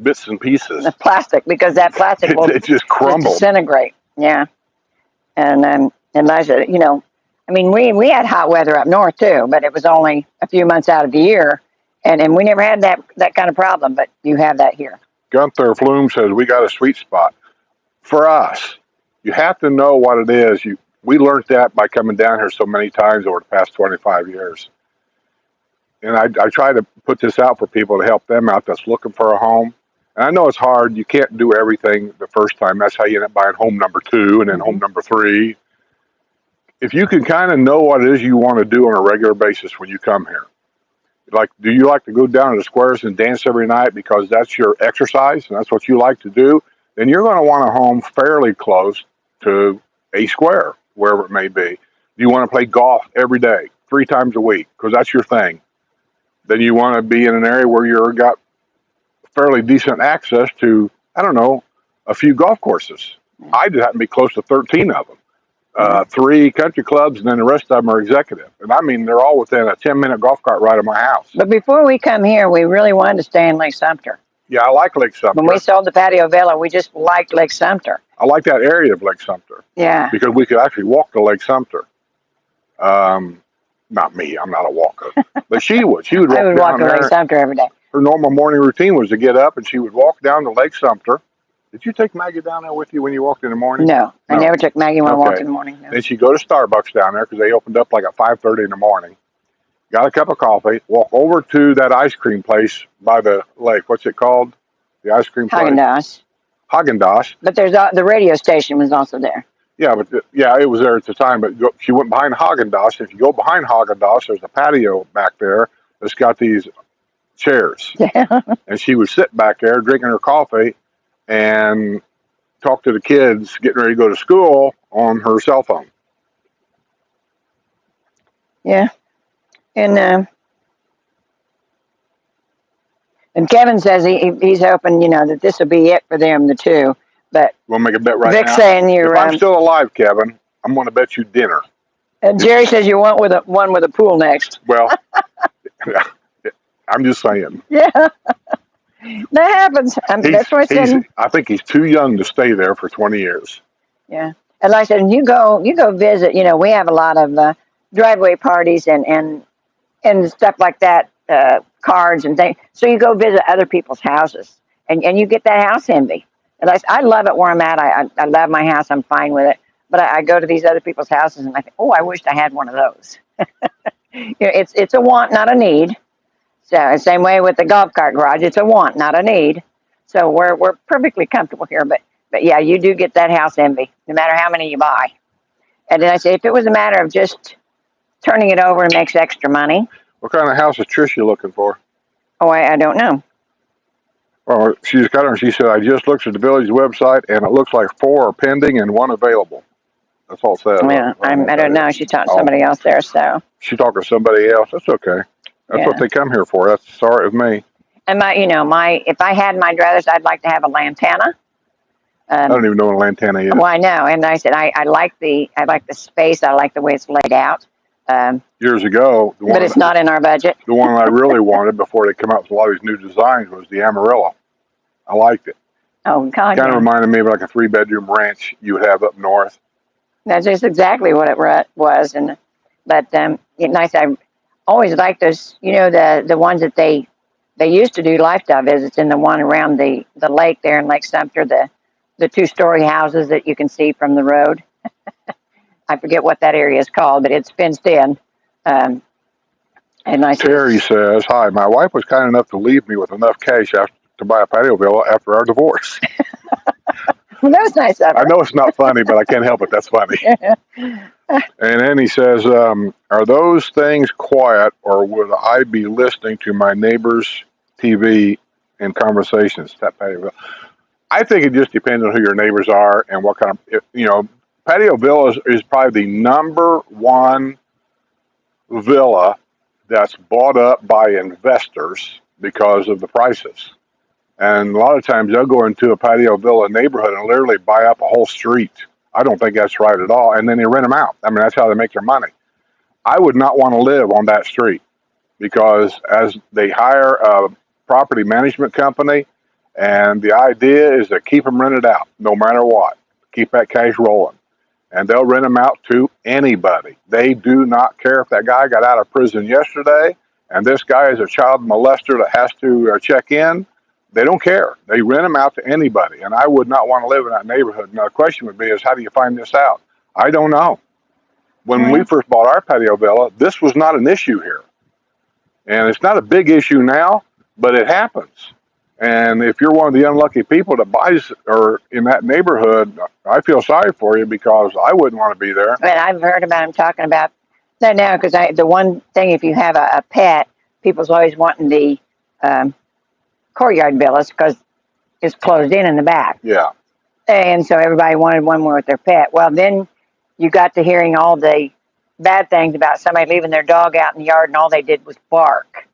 bits and pieces. The plastic, because that plastic will it just crumbled, disintegrate. Yeah, and I said, I mean, we had hot weather up north too, but it was only a few months out of the year, and we never had that kind of problem. But you have that here. Gunther Flume says we got a sweet spot for us. You have to know what it is. We learned that by coming down here so many times over the past 25 years. And I try to put this out for people to help them out that's looking for a home. And I know it's hard. You can't do everything the first time. That's how you end up buying home number 2 and then home number 3. If you can kind of know what it is you want to do on a regular basis when you come here. Like, do you like to go down to the squares and dance every night because that's your exercise and that's what you like to do? Then you're going to want a home fairly close to a square, wherever it may be. Do you want to play golf every day, 3 times a week, because that's your thing? Then you want to be in an area where you've got fairly decent access to, I don't know, a few golf courses. I just happen to be close to 13 of them. 3 country clubs, and then the rest of them are executive. And I mean, they're all within a 10-minute golf cart ride of my house. But before we come here, we really wanted to stay in Lake Sumter. Yeah, I like Lake Sumter. When we sold the patio villa, we just liked Lake Sumter. I like that area of Lake Sumter. Yeah. Because we could actually walk to Lake Sumter. Not me, I'm not a walker. But she would. She would walk I would down walk to there. Lake Sumter every day. Her normal morning routine was to get up and she would walk down to Lake Sumter. Did you take Maggie down there with you when you walked in the morning? No, I never took Maggie when I walked in the morning. No. Then she'd go to Starbucks down there because they opened up like at 5:30 in the morning. Got a cup of coffee, walk over to that ice cream place by the lake. What's it called? The ice cream place? Haagen-Dazs. Haagen-Dazs. But there's the radio station was also there. Yeah, but it was there at the time. But she went behind Haagen-Dazs. If you go behind Haagen-Dazs, there's a patio back there that's got these chairs. And she would sit back there drinking her coffee and talk to the kids getting ready to go to school on her cell phone. Yeah. And Kevin says he's hoping, that this will be it for them, the two. But We'll make a bet right Vic's now. saying you're. If I'm still alive, Kevin, I'm going to bet you dinner. Jerry says you want one with a pool next. Well, I'm just saying. Yeah, that happens. That's what I said. I think he's too young to stay there for 20 years. Yeah, and like I said, you go visit. We have a lot of driveway parties and stuff like that, cards and things. So you go visit other people's houses, and you get that house envy. And I love it where I'm at. I love my house. I'm fine with it. But I go to these other people's houses, and I think, oh, I wished I had one of those. It's a want, not a need. So same way with the golf cart garage, it's a want, not a need. So we're perfectly comfortable here. But yeah, you do get that house envy, no matter how many you buy. And then I say, if it was a matter of just turning it over and makes extra money. What kind of house is Tricia looking for? Oh, I don't know. Well, she's got her. She said, I just looked at the village website, and it looks like 4 are pending and 1 available. That's all it says. Yeah, I don't know. She's talking to somebody else there, so. She's talking to somebody else. That's okay. That's what they come here for. That's all right with me. And if I had my druthers, I'd like to have a lantana. I don't even know what a lantana is. Well, I know, and I said I like the space. I like the way it's laid out. Years ago, but it's not in our budget. The one I really wanted before they come out with a lot of these new designs was the Amarillo. I liked it. Oh God! Kind of reminded me of like a 3-bedroom ranch you would have up north. That's just exactly what it was, but nice. I always liked those. The ones that they used to do lifestyle visits in, the one around the lake there in Lake Sumter, the 2-story houses that you can see from the road. I forget what that area is called, but it's fenced in. And Terry says, hi, my wife was kind enough to leave me with enough cash to buy a patio villa after our divorce. Well, that was nice of her. I know it's not funny, but I can't help it. That's funny. And then he says, are those things quiet, or would I be listening to my neighbor's TV and conversations? That patio villa. I think it just depends on who your neighbors are and what kind of, patio villas is probably the number one villa that's bought up by investors because of the prices. And a lot of times they'll go into a patio villa neighborhood and literally buy up a whole street. I don't think that's right at all. And then they rent them out. I mean, that's how they make their money. I would not want to live on that street because as they hire a property management company, and the idea is to keep them rented out no matter what. Keep that cash rolling. And they'll rent them out to anybody. They do not care if that guy got out of prison yesterday and this guy is a child molester that has to check in. They don't care. They rent them out to anybody. And I would not want to live in that neighborhood. Now, the question would be is, how do you find this out? I don't know. When we first bought our patio villa, this was not an issue here. And it's not a big issue now, but it happens. And if you're one of the unlucky people that buys or in that neighborhood, I feel sorry for you because I wouldn't want to be there. And I've heard about him talking about that now because the one thing, if you have a pet, people's always wanting the courtyard villas because it's closed in the back. Yeah. And so everybody wanted one more with their pet. Well, then you got to hearing all the bad things about somebody leaving their dog out in the yard and all they did was bark.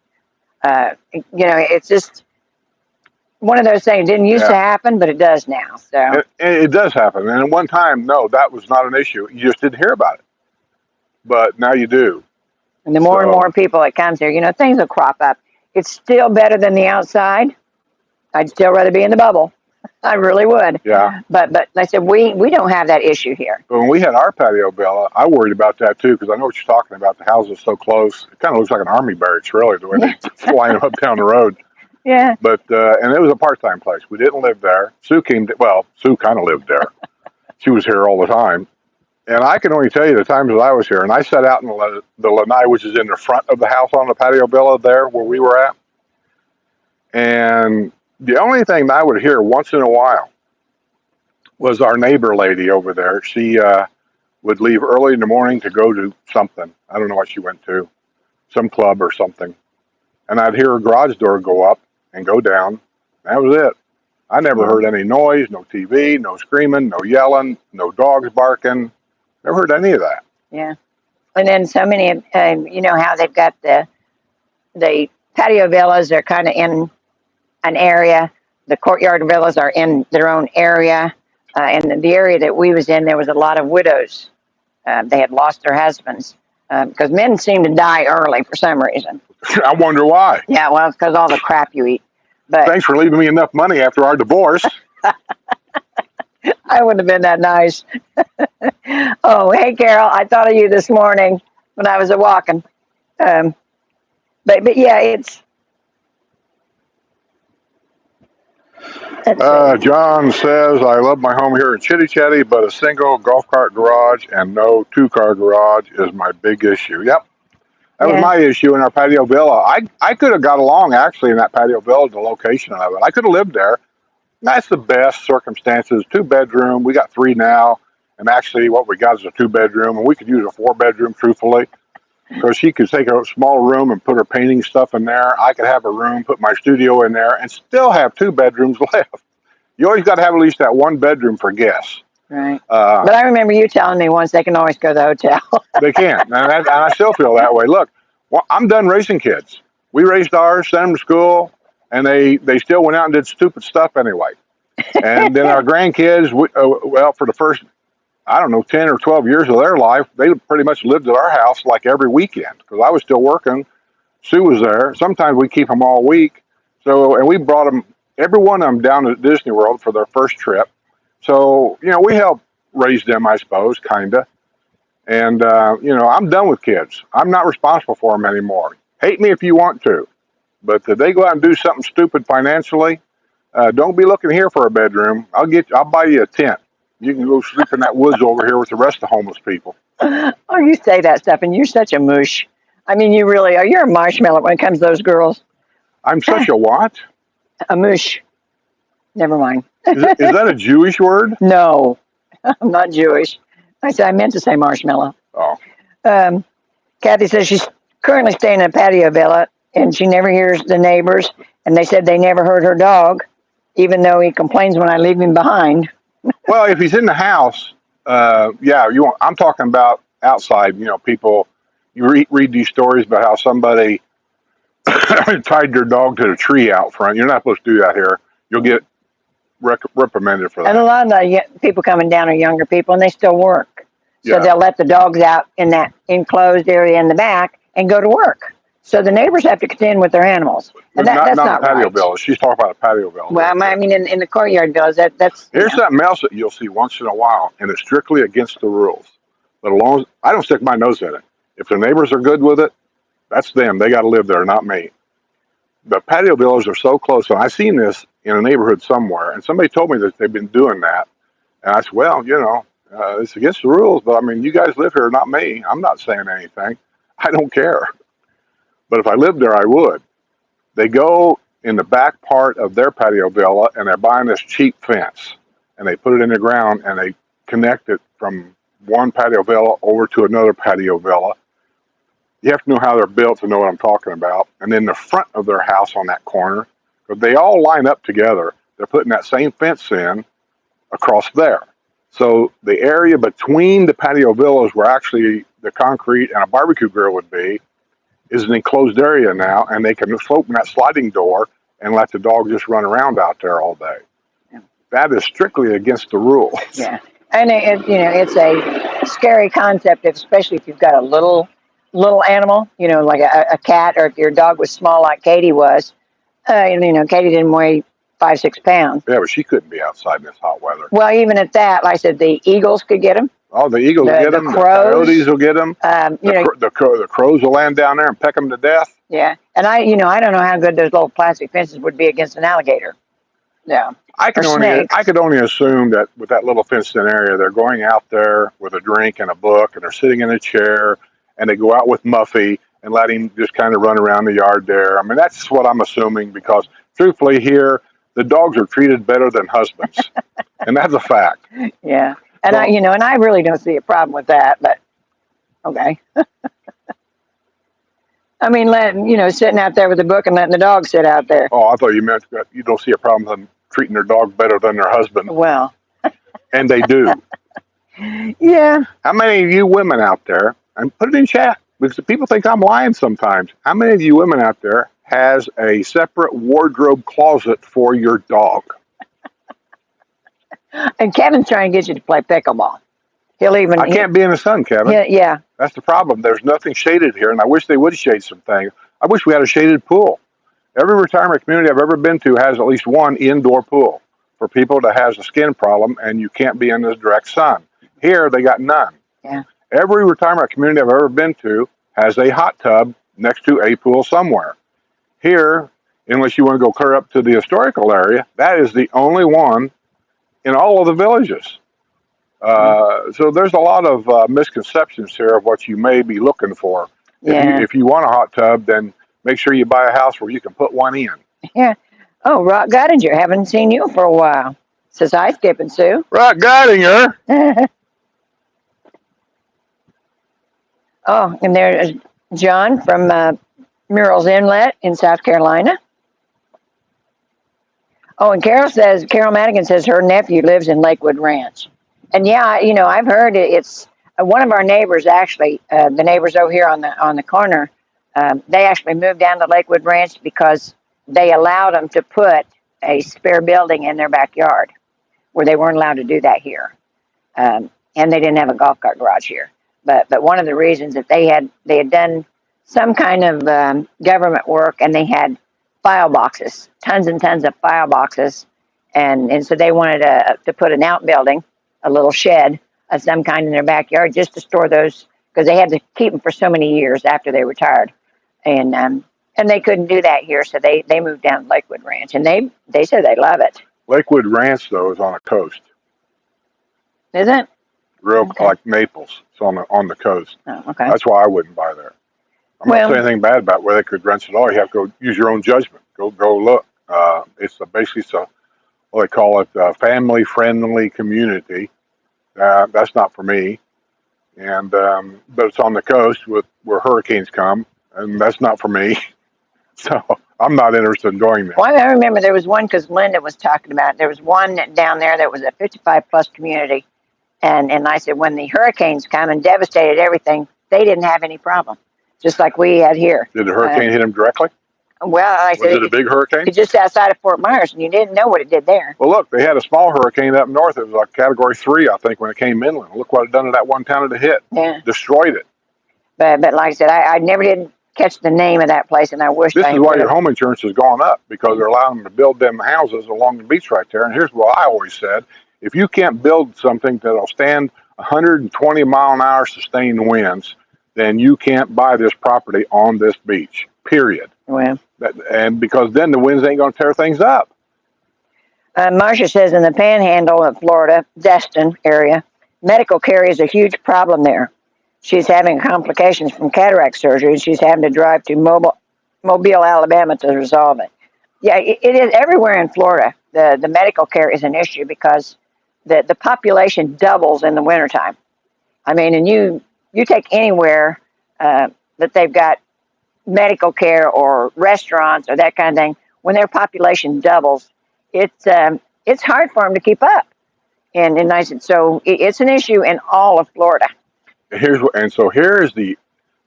It's just one of those things. It didn't used to happen, but it does now. So it does happen. And at one time, no, that was not an issue. You just didn't hear about it. But now you do. And the more and more people that comes here, things will crop up. It's still better than the outside. I'd still rather be in the bubble. I really would. Yeah. But like I said, we don't have that issue here. But when we had our patio villa, I worried about that too because I know what you're talking about. The house is so close. It kind of looks like an army barracks, really, the way they fly them up down the road. Yeah. But and it was a part-time place. We didn't live there. Sue kind of lived there. She was here all the time. And I can only tell you the times that I was here. And I sat out in the lanai, which is in the front of the house on the patio villa there where we were at. And the only thing that I would hear once in a while was our neighbor lady over there. She would leave early in the morning to go to something. I don't know what she went to, some club or something. and I'd hear a garage door go up and go down. That was it. I never Yeah. heard any noise, no TV, no screaming, no yelling, no dogs barking. Never heard any of that. Yeah. And then so many, you know how they've got the patio villas are kind of in an area. The courtyard villas are in their own area. And the area that we was in, there was a lot of widows. They had lost their husbands because men seem to die early for some reason. I wonder why. Yeah, well, it's because all the crap you eat. But Thanks for leaving me enough money after our divorce. I wouldn't have been that nice. Oh, hey, Carol, I thought of you this morning when I was a walking. Um, but yeah, let's see. John says, I love my home here in Chitty Chatty, but a single golf cart garage and no two-car garage is my big issue. Yep, that was Yeah, my issue in our patio villa. I could have got along actually in that patio villa, the location of it. I could have lived there. That's the best circumstances. 2-bedroom. We got 3 now. And actually, what we got is a 2-bedroom, and we could use a 4-bedroom, truthfully, because she could take a small room and put her painting stuff in there. I could have a room, put my studio in there, and still have 2 bedrooms left. You always got to have at least that 1 bedroom for guests. right. But I remember you telling me once they can always go to the hotel. They can't, and I still feel that way. Look, well, I'm done raising kids. We raised ours, sent them to school, and they still went out and did stupid stuff anyway. And then our grandkids, well, for the first, I don't know, 10 or 12 years of their life, they pretty much lived at our house like every weekend because I was still working. Sue was there. Sometimes we keep them all week. So, and we brought them, every one of them down to Disney World for their first trip. So, we helped raise them, I suppose, kind of. And, I'm done with kids. I'm not responsible for them anymore. Hate me if you want to. But if they go out and do something stupid financially, don't be looking here for a bedroom. I'll buy you a tent. You can go sleep in that woods over here with the rest of the homeless people. Oh, you say that stuff, and you're such a moosh. I mean, you really are. You're a marshmallow when it comes to those girls. I'm such a what? A moosh. Never mind. Is that a Jewish word? No, I'm not Jewish. I meant to say marshmallow. Oh, Kathy says she's currently staying in a patio villa, and she never hears the neighbors. And they said they never heard her dog, even though he complains when I leave him behind. well, if he's in the house, yeah, I'm talking about outside. People. You read these stories about how somebody tied their dog to the tree out front. You're not supposed to do that here. You'll get reprimanded for that. And a lot of the people coming down are younger people, and they still work. So Yeah. they'll let the dogs out in that enclosed area in the back and go to work. So the neighbors have to contend with their animals. And that's not patio right. villas. She's talking about a patio villa. Well, I mean, in the courtyard villas, that's... Here's something else that you'll see once in a while, and it's strictly against the rules. But as long as I don't stick my nose in it, if the neighbors are good with it, that's them. They got to live there, not me. The patio villas are so close, and I've seen this in a neighborhood somewhere, and somebody told me that they've been doing that, and I said, well, it's against the rules, but I mean, you guys live here, not me. I'm not saying anything. I don't care. But if I lived there, I would. They go in the back part of their patio villa, and they're buying this cheap fence, and they put it in the ground, and they connect it from one patio villa over to another patio villa. You have to know how they're built to know what I'm talking about. And then the front of their house on that corner, because they all line up together, they're putting that same fence in across there. So the area between the patio villas where actually the concrete and a barbecue grill would be is an enclosed area now, and they can just open that sliding door and let the dog just run around out there all day. Yeah. That is strictly against the rules. Yeah. And it's a scary concept, especially if you've got a little animal, like a cat, or if your dog was small like Katie was. Katie didn't weigh 5-6 pounds. Yeah, but she couldn't be outside in this hot weather. Well, even at that, like I said, the eagles could get them. Oh, the eagles will get them. The coyotes will get them. The crows will land down there and peck them to death. Yeah, and I don't know how good those little plastic fences would be against an alligator. Yeah. I could only assume that with that little fenced-in area, they're going out there with a drink and a book, and they're sitting in a chair, and they go out with Muffy and let him just kind of run around the yard there. I mean, that's what I'm assuming, because truthfully here, the dogs are treated better than husbands, and that's a fact. Yeah, and I really don't see a problem with that, but okay. I mean, letting, sitting out there with the book and letting the dog sit out there. Oh, I thought you meant that you don't see a problem with them treating their dog better than their husband. Well, And they do. yeah. How many of you women out there, and put it in chat, because people think I'm lying sometimes. How many of you women out there has a separate wardrobe closet for your dog? And Kevin's trying to get you to play pickleball. He'll even. I can't be in the sun, Kevin. Yeah. That's the problem. There's nothing shaded here, and I wish they would shade some things. I wish we had a shaded pool. Every retirement community I've ever been to has at least one indoor pool for people that has a skin problem and you can't be in the direct sun. Here, they got none. Yeah. Every retirement community I've ever been to has a hot tub next to a pool somewhere. Here, unless you want to go clear up to the historical area, that is the only one in all of the villages. So there's a lot of misconceptions here of what you may be looking for. Yeah. If you want a hot tub, then make sure you buy a house where you can put one in. Yeah. Oh, Rock Gottinger, haven't seen you for a while. Says hi, Skip and Sue. Rock Gottinger. Oh, and there's John from Murrells Inlet in South Carolina. Oh, and Carol Madigan says her nephew lives in Lakewood Ranch. And yeah, I've heard it's one of our neighbors, actually, the neighbors over here on the corner, they actually moved down to Lakewood Ranch because they allowed them to put a spare building in their backyard where they weren't allowed to do that here. And they didn't have a golf cart garage here. But one of the reasons that they had done some kind of government work, and they had file boxes, tons and tons of file boxes, and so they wanted to put an outbuilding, a little shed of some kind in their backyard just to store those, because they had to keep them for so many years after they retired, and they couldn't do that here, so they moved down to Lakewood Ranch, and they said they love it. Lakewood Ranch, though, is on the coast. Is it? Real Okay. like Naples. It's on the coast. Oh, okay. That's why I wouldn't buy there. I'm not saying anything bad about where they could rent it all. You have to go use your own judgment. Go look. It's basically what they call it, a family-friendly community. That's not for me. And but it's on the coast where hurricanes come, and that's not for me. So I'm not interested in going there. Well, I remember there was one, because Linda was talking about it. There was one down there that was a 55-plus community. And I said, when the hurricanes come and devastated everything, they didn't have any problem, just like we had here. Did the hurricane hit them directly? Well, I said, Was it a big hurricane? it's just outside of Fort Myers, and you didn't know what it did there. Well, look, they had a small hurricane up north. It was like Category 3, I think, when it came inland. Look what it done to that one town it hit. Yeah. Destroyed it. But like I said, I never did catch the name of that place, and I wish This I is why would. your home insurance has gone up, because they're allowing them to build them houses along the beach right there. And here's what I always said. If you can't build something that'll stand 120-mile-an-hour sustained winds, then you can't buy this property on this beach, period. Well, And because then the winds ain't going to tear things up. Marcia says in the Panhandle of Florida, Destin area, medical care is a huge problem there. She's having complications from cataract surgery, and she's having to drive to Mobile, Alabama to resolve it. Yeah, it is everywhere in Florida. The medical care is an issue because the population doubles in the wintertime. I mean, and you take anywhere that they've got medical care or restaurants or that kind of thing, when their population doubles, it's hard for them to keep up. And I said, so it's an issue in all of Florida. So here's the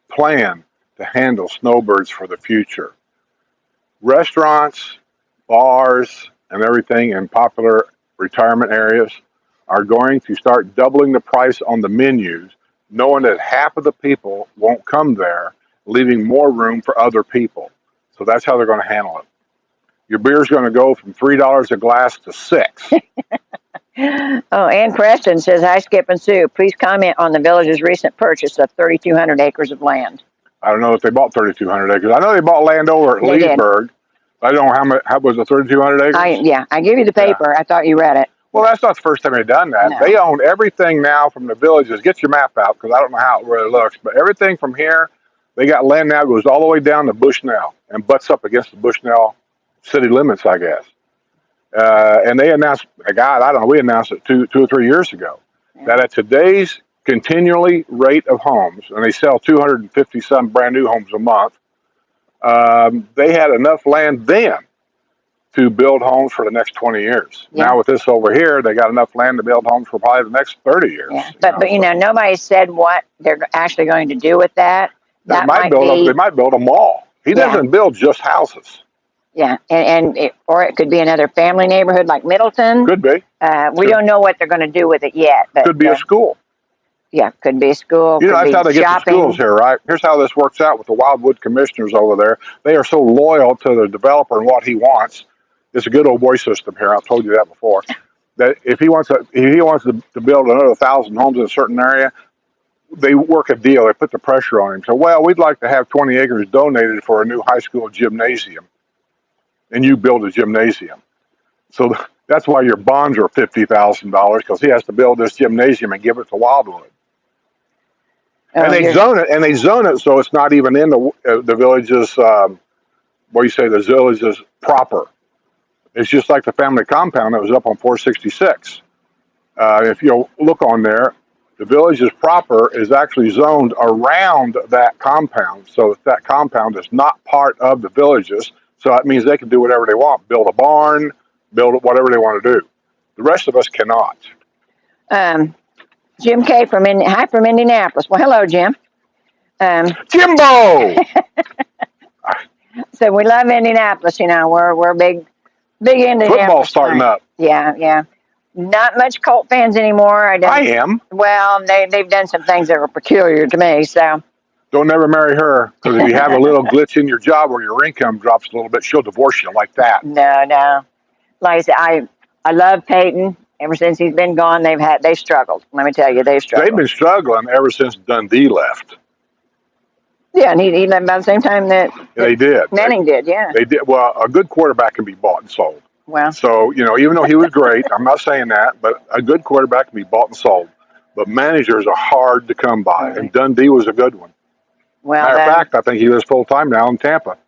plan to handle snowbirds for the future. Restaurants, bars, and everything in popular retirement areas are going to start doubling the price on the menus, knowing that half of the people won't come there, leaving more room for other people. So that's how they're going to handle it. Your beer's going to go from $3 a glass to $6. Oh, Ann Preston says, hi, Skip and Sue. Please comment on the village's recent purchase of 3,200 acres of land. I don't know if they bought 3,200 acres. I know they bought land over at They did. Leesburg. I don't know how much. How was it, 3,200 acres? I give you the paper. Yeah. I thought you read it. Well, that's not the first time they've done that. No. They own everything now from the villages. Get your map out, because I don't know how it really looks. But everything from here, they got land now goes all the way down to Bushnell and butts up against the Bushnell city limits, I guess. And they announced, God, I don't know, we announced it two or 3 years ago, that at today's continually rate of homes, and they sell 250 some brand new homes a month, They had enough land then to build homes for the next 20 years. Yeah. Now with this over here, they got enough land to build homes for probably the next 30 years. Yeah, but you know, nobody said what they're actually going to do with that. They That might build a mall. He doesn't build just houses. Yeah, or it could be another family neighborhood like Middleton. Could be. We don't know what they're going to do with it yet. But, could be a school. Yeah, could be a school. You know, could that's how they shopping. get the schools here, right? Here's how this works out with the Wildwood commissioners over there. They are so loyal to the developer and what he wants. It's a good old boy system here. I've told you that before. That if he wants to build another 1,000 homes in a certain area, they work a deal. They put the pressure on him. So, well, we'd like to have 20 acres donated for a new high school gymnasium, and you build a gymnasium. So that's why your bonds are $50,000, because he has to build this gymnasium and give it to Wildwood. And they zone it so it's not even in the village's, the village's proper. It's just like the family compound that was up on 466. If you look on there, the village's proper is actually zoned around that compound. So that compound is not part of the villages. So that means they can do whatever they want, build a barn, build whatever they want to do. The rest of us cannot. Jim K. from Indianapolis. Well, hello, Jim. Jimbo! So we love Indianapolis. You know, we're big Indianapolis. Football's starting up. Yeah. Not much Colt fans anymore. I am. Well, they've done some things that were peculiar to me. So don't never marry her, because if you have a little glitch in your job or your income drops a little bit, she'll divorce you like that. No. Like I said, I love Peyton. Ever since he's been gone, they struggled. Let me tell you, they've struggled. They've been struggling ever since Dundee left. Yeah, and he left about the same time that they did. Manning did. Yeah, they did. Well, a good quarterback can be bought and sold. Well, so you know, even though he was great, I'm not saying that, but a good quarterback can be bought and sold. But managers are hard to come by, and Dundee was a good one. Well, matter of fact, I think he lives full time now in Tampa.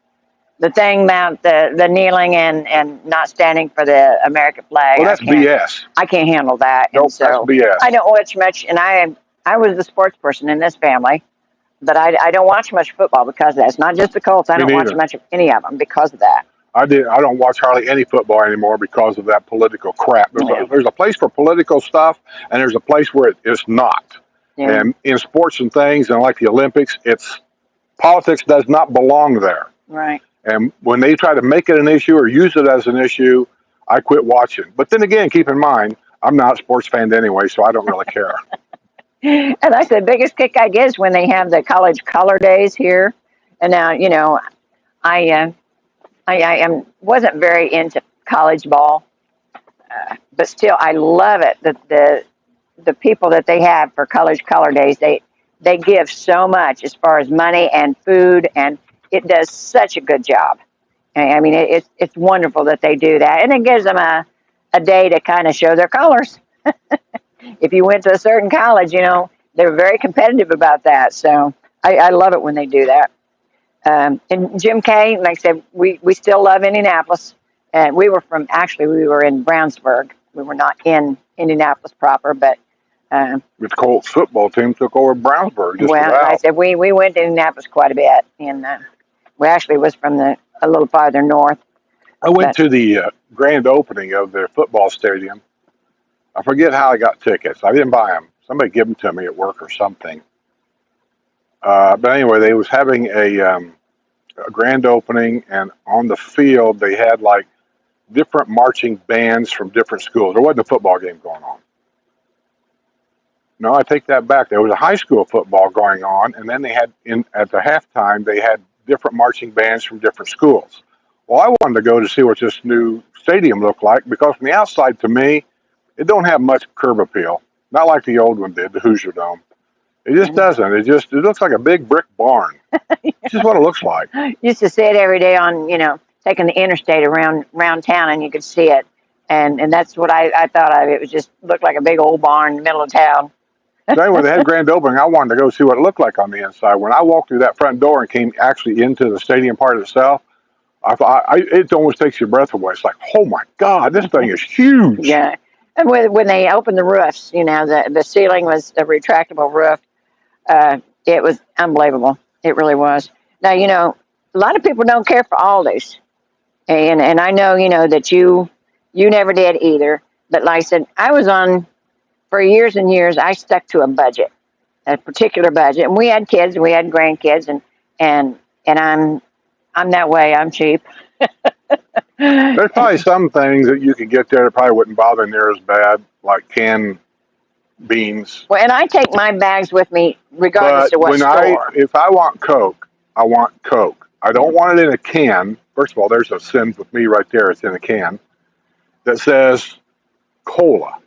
The thing about the kneeling and not standing for the American flag. Well, that's BS. I can't handle that. Nope, so that's BS. I don't watch much, and I was the sports person in this family, but I don't watch much football because of that. It's not just the Colts. I don't watch much of any of them because of that. I don't watch hardly any football anymore because of that political crap. There's a place for political stuff, and there's a place where it's not. Yeah. And in sports and things, and like the Olympics, politics does not belong there. Right. And when they try to make it an issue or use it as an issue, I quit watching. But then again, keep in mind, I'm not a sports fan anyway, so I don't really care. And that's the biggest kick I get is when they have the college color days here. And now, you know, I wasn't very into college ball, but still I love it. The people that they have for college color days, they give so much as far as money and food, and it does such a good job. I mean, it's wonderful that they do that, and it gives them a day to kind of show their colors. If you went to a certain college, you know, they're very competitive about that. So I love it when they do that. And Jim K., like I said, we still love Indianapolis. And we were in Brownsburg. We were not in Indianapolis proper, but the Colts football team took over Brownsburg. Like I said, we went to Indianapolis quite a bit, and we actually was from a little farther north. I went to the grand opening of their football stadium. I forget how I got tickets. I didn't buy them. Somebody gave them to me at work or something. But anyway, they was having a grand opening, and on the field they had like different marching bands from different schools. There wasn't a football game going on. No, I take that back. There was a high school football going on, and then they had at the halftime they had different marching bands from different schools. Well, I wanted to go to see what this new stadium looked like, because from the outside, to me, it don't have much curb appeal. Not like the old one did, the Hoosier Dome. It just doesn't. It looks like a big brick barn. It's just what it looks like. Used to see it every day on, taking the interstate around town, and you could see it. And that's what I thought of. It was just looked like a big old barn in the middle of town. So anyway, they had grand opening. I wanted to go see what it looked like on the inside. When I walked through that front door and came actually into the stadium part itself, I thought it almost takes your breath away. It's like, oh my God, this thing is huge. Yeah. And when they opened the roofs, the ceiling was a retractable roof. It was unbelievable. It really was. Now, a lot of people don't care for Aldi's, and I know that you never did either. But like I said, I was on for years and years. I stuck to a budget, a particular budget, and we had kids, and we had grandkids, and and I'm that way. I'm cheap. There's probably some things that you could get there that probably wouldn't bother near as bad, like canned beans. Well, and I take my bags with me regardless But of what store. if I want Coke, I want Coke. I don't want it in a can. First of all, there's a sin with me right there. It's in a can that says cola.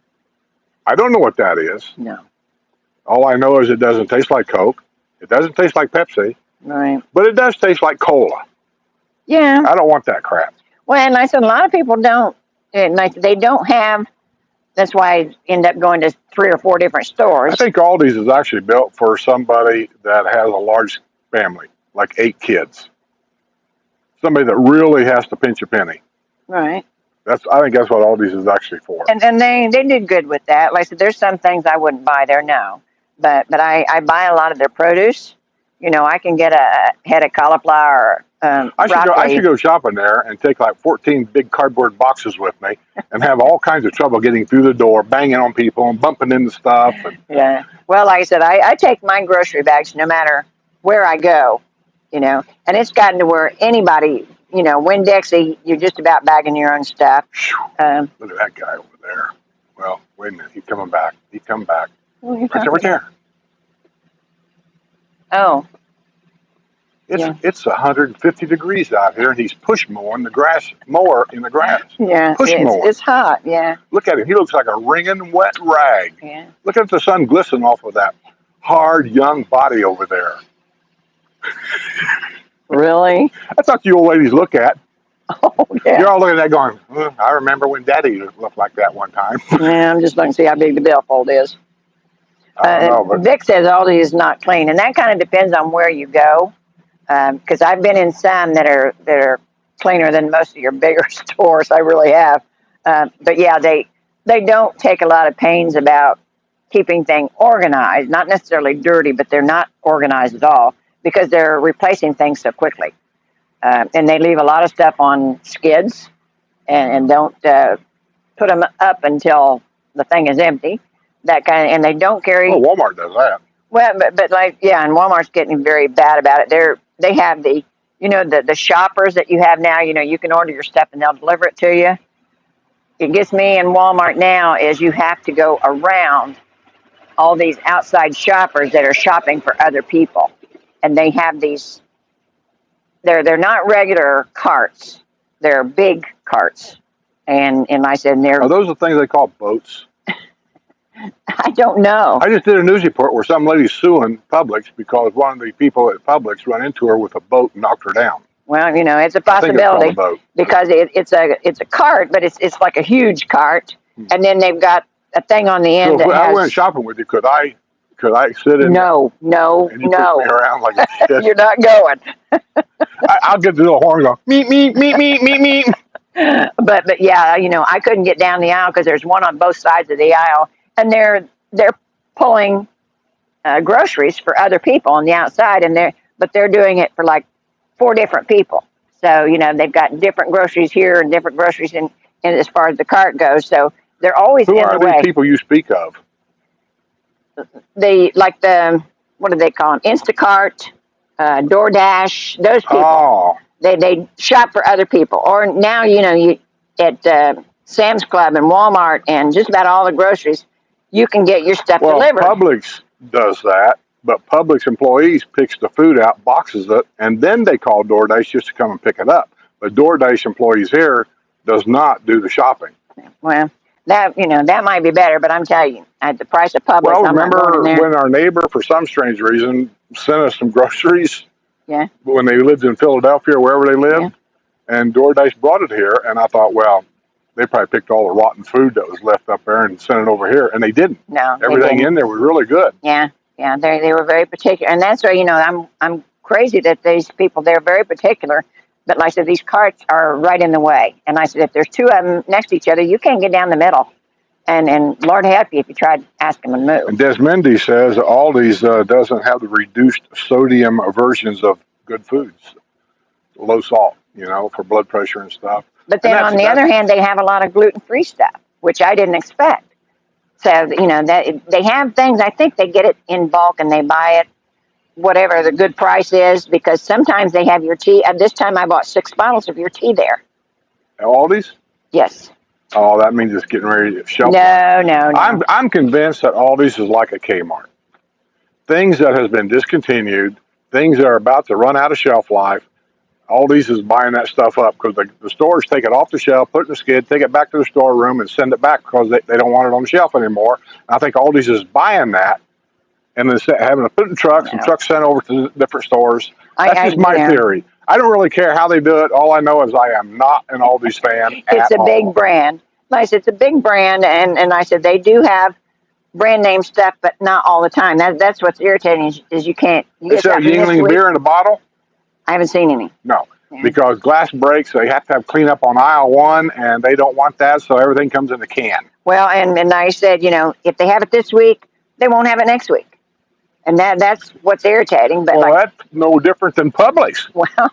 I don't know what that is. No. All I know is it doesn't taste like Coke. It doesn't taste like Pepsi, Right. but it does taste like cola. Yeah. I don't want that crap. Well, and I said a lot of people don't, and like they don't have. That's why I end up going to 3 or 4 different stores. I think Aldi's is actually built for somebody that has a large family, like 8 kids. Somebody that really has to pinch a penny. Right. I think that's what Aldi's is actually for. And they did good with that. Like I said, there's some things I wouldn't buy there, no. But I buy a lot of their produce. I can get a head of cauliflower, broccoli. I should go shopping there and take like 14 big cardboard boxes with me and have all kinds of trouble getting through the door, banging on people and bumping into stuff. Yeah. Well, like I said, I take my grocery bags no matter where I go, and it's gotten to where anybody, Winn-Dixie, you're just about bagging your own stuff. Look at that guy over there. Well, wait a minute. He's coming back. He's coming back. Right there. Oh. It's 150 degrees out here, and he's push mowing the grass. Yeah. Push mowing. It's hot. Yeah. Look at him. He looks like a wringing wet rag. Yeah. Look at the sun glistening off of that hard, young body over there. Really? That's what you old ladies look at. Oh, yeah. You're all looking at that going, I remember when Daddy looked like that one time. Yeah, I'm just looking to see how big the billfold is. I don't know, but Vic says Aldi is not clean, and that kind of depends on where you go. Because I've been in some that are cleaner than most of your bigger stores. I really have. But yeah, they don't take a lot of pains about keeping things organized. Not necessarily dirty, but they're not organized at all because they're replacing things so quickly. And they leave a lot of stuff on skids and don't put them up until the thing is empty. And they don't carry. well, Walmart does that. Well, but like, yeah, and Walmart's getting very bad about it. They have the shoppers that you have now. You can order your stuff and they'll deliver it to you. It gets me in Walmart now is you have to go around all these outside shoppers that are shopping for other people, and they have these. They're not regular carts. They're big carts, and I said Are those the things they call boats? I don't know. I just did a news report where some lady's suing Publix because one of the people at Publix run into her with a boat and knocked her down. Well, it's a I think it's called possibility a boat. because it's a cart, but it's like a huge cart, and then they've got a thing on the end So if that I has. went shopping with you, could I sit in No, and you push me around like a shit? you're not going. I'll get the little horn and go, meet, meet, meet, meet, meet, meet. But yeah, I couldn't get down the aisle because there's one on both sides of the aisle, and they're pulling groceries for other people on the outside, but they're doing it for like 4 different people. So they've got different groceries here and different groceries in as far as the cart goes. So they're always Who in are the way. these people you speak of? What do they call them? Instacart, DoorDash. Those people. Oh, They shop for other people. Or now you at Sam's Club and Walmart and just about all the groceries, you can get your stuff well, delivered. Publix does that, but Publix employees picks the food out, boxes it, and then they call DoorDash just to come and pick it up. But DoorDash employees here does not do the shopping. Well, that might be better, but I'm telling you, at the price of Publix, Well, I'm not remember going in there. when our neighbor, for some strange reason, sent us some groceries? Yeah. When they lived in Philadelphia, wherever they lived, and DoorDash brought it here, and I thought, well, they probably picked all the rotten food that was left up there and sent it over here, and they didn't. No, they Everything didn't. in there was really good. Yeah, they were very particular, and that's why I'm crazy that these people, they're very particular. But like I said, these carts are right in the way, and I said if there's 2 of them next to each other, you can't get down the middle. And Lord help you if you try to ask them to move. And Desmendi says Aldi's doesn't have the reduced sodium versions of good foods. low salt, for blood pressure and stuff. But And then on the other hand, they have a lot of gluten-free stuff, which I didn't expect. So, that they have things, I think they get it in bulk and they buy it whatever the good price is, because sometimes they have your tea. This time I bought 6 bottles of your tea there. Aldi's? Yes. Oh, that means it's getting ready to shelf. No. I'm convinced that Aldi's is like a Kmart. Things that has been discontinued, things that are about to run out of shelf life, Aldi's is buying that stuff up because the stores take it off the shelf, put it in the skid, take it back to the storeroom, and send it back because they don't want it on the shelf anymore. And I think Aldi's is buying that and then having to put in trucks and trucks sent over to different stores. That's just my theory. I don't really care how they do it. All I know is I am not an Aldi's fan. It's a big brand. Like I said, it's a big brand, and I said they do have brand name stuff, but not all the time. That's what's irritating is you can't. They sell Yingling beer in a bottle? I haven't seen any. No, because glass breaks. They have to have cleanup on aisle 1, and they don't want that, so everything comes in a can. Well, and I said, if they have it this week, they won't have it next week. And that's what's irritating. But that's no different than Publix. Well,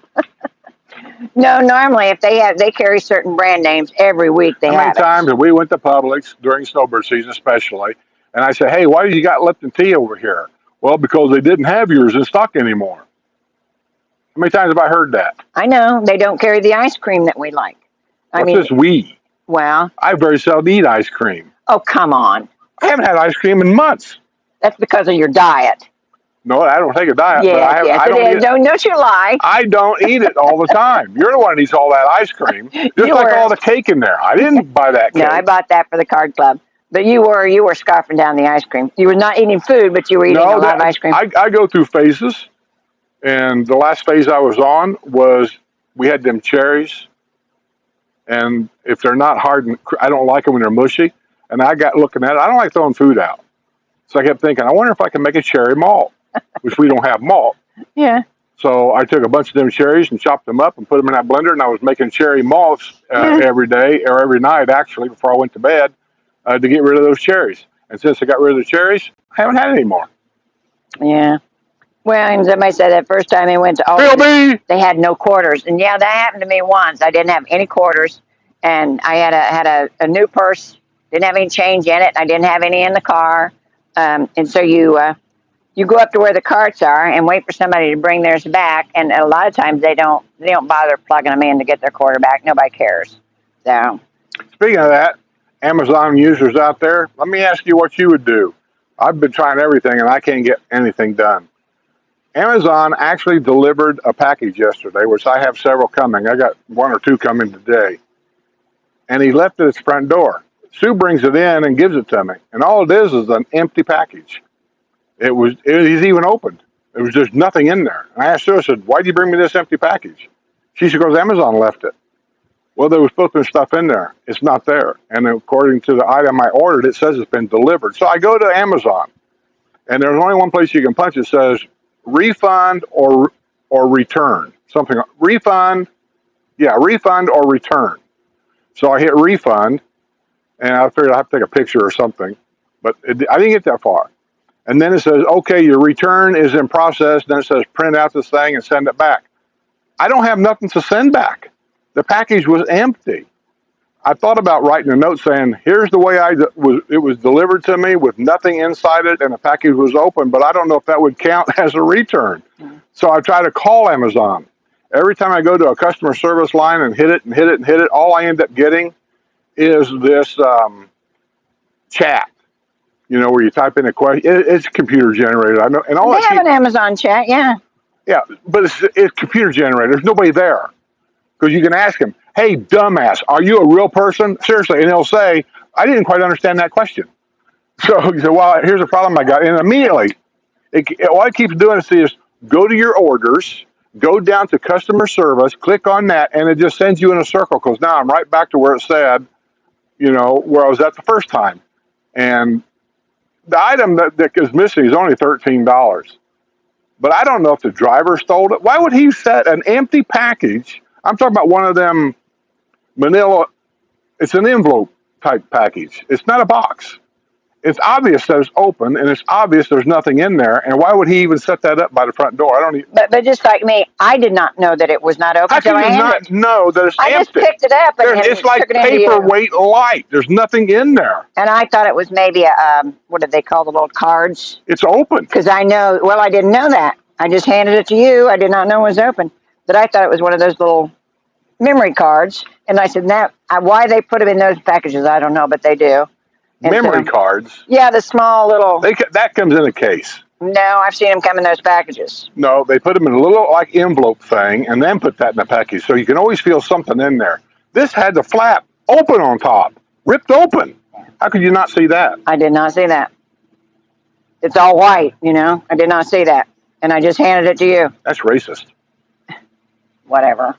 no, normally if they carry certain brand names every week. How many times have we went to Publix during snowbird season, especially, and I said, "Hey, why do you got Lipton tea over here?" Well, because they didn't have yours in stock anymore. How many times have I heard that? I know they don't carry the ice cream that we like. What's this we? Well, I very seldom eat ice cream. Oh, come on! I haven't had ice cream in months. That's because of your diet. No, I don't take a diet. Yes, but don't you lie. I don't eat it all the time. You're the one that eats all that ice cream. Just like all the cake in there. I didn't buy that cake. No, I bought that for the card club. But you were scarfing down the ice cream. You were not eating food, but you were eating a lot of ice cream. I go through phases. And the last phase I was on was we had them cherries. And if they're not hard, I don't like them when they're mushy. And I got looking at it. I don't like throwing food out. So I kept thinking, I wonder if I can make a cherry malt, which we don't have malt. Yeah. So I took a bunch of them cherries and chopped them up and put them in that blender. And I was making cherry malts every day or every night, actually, before I went to bed to get rid of those cherries. And since I got rid of the cherries, I haven't had any more. Yeah. Well, and somebody said that first time they went to Aldi, they had no quarters. And yeah, that happened to me once. I didn't have any quarters. And I had a new purse, didn't have any change in it. I didn't have any in the car. And so you go up to where the carts are and wait for somebody to bring theirs back. And a lot of times they don't bother plugging them in to get their quarter back. Nobody cares. So, speaking of that, Amazon users out there, let me ask you what you would do. I've been trying everything and I can't get anything done. Amazon actually delivered a package yesterday, which I have several coming. I got 1 or 2 coming today. And he left it at the front door. Sue brings it in and gives it to me. And all it is an empty package. It was even opened. There was just nothing in there. And I asked Sue, I said, why'd you bring me this empty package? She said, because Amazon left it. Well, there was supposed to be stuff in there. It's not there. And according to the item I ordered, it says it's been delivered. So I go to Amazon. And there's only one place you can punch. It says refund or return. Something. Refund or return. So I hit refund. And I figured I'd have to take a picture or something. But I didn't get that far. And then it says, okay, your return is in process. Then it says, print out this thing and send it back. I don't have nothing to send back. The package was empty. I thought about writing a note saying, here's the way it was delivered to me with nothing inside it and the package was open, but I don't know if that would count as a return. Mm-hmm. So I try to call Amazon. Every time I go to a customer service line and hit it, all I end up getting is this chat, where you type in a question. It's computer generated. I know, and all they have an Amazon chat, yeah. Yeah, but it's computer generated. There's nobody there because you can ask them, "Hey, dumbass, are you a real person?" Seriously, and they'll say, "I didn't quite understand that question." So you say, "Well, here's a problem I got," and immediately, all it keeps doing is go to your orders. Go down to customer service, click on that, and it just sends you in a circle because now I'm right back to where it said, where I was at the first time. And the item that is missing is only $13. But I don't know if the driver stole it. Why would he set an empty package? I'm talking about one of them manila, it's an envelope type package. It's not a box. It's obvious that it's open, and it's obvious there's nothing in there. And why would he even set that up by the front door? I don't even. But just like me, I did not know that it was not open How until can I you handed not it. know that it's I just empty? picked it up and It's like took it into you. paperweight light. There's nothing in there. And I thought it was maybe what did they call the little cards? It's open. Because I know, well, I didn't know that. I just handed it to you. I did not know it was open. But I thought it was one of those little memory cards. And I said, why they put them in those packages, I don't know, but they do. And Memory cards. Yeah, the small little. That comes in a case. No, I've seen them come in those packages. No, they put them in a little like envelope thing and then put that in the package. So you can always feel something in there. This had the flap open on top, ripped open. How could you not see that? I did not see that. It's all white, I did not see that. And I just handed it to you. That's racist. Whatever.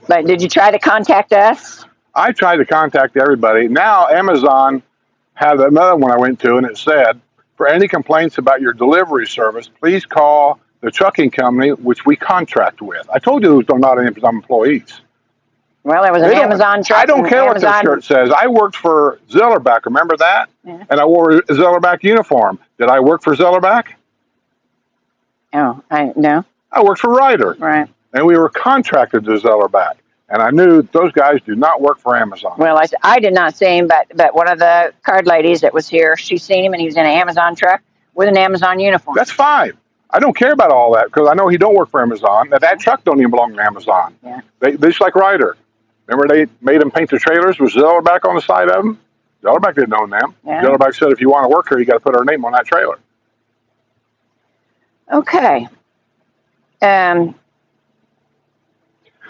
But did you try to contact us? I tried to contact everybody. Now Amazon had another one I went to, and it said, for any complaints about your delivery service, please call the trucking company which we contract with. I told you those are not Amazon employees. Well, there was an Amazon truck. I don't care what their shirt says. I worked for Zellerback. Remember that? Yeah. And I wore a Zellerback uniform. Did I work for Zellerback? Oh, no. I worked for Ryder. Right. And we were contracted to Zellerback. And I knew those guys do not work for Amazon. Well, I did not see him, but one of the card ladies that was here, she seen him, and he was in an Amazon truck with an Amazon uniform. That's fine. I don't care about all that because I know he don't work for Amazon. Now, that truck don't even belong to Amazon. Yeah. They just like Ryder. Remember they made them paint the trailers with Zellerback on the side of them? Zellerback didn't own them. Yeah. Zellerback said if you want to work here, you got to put our name on that trailer. Okay.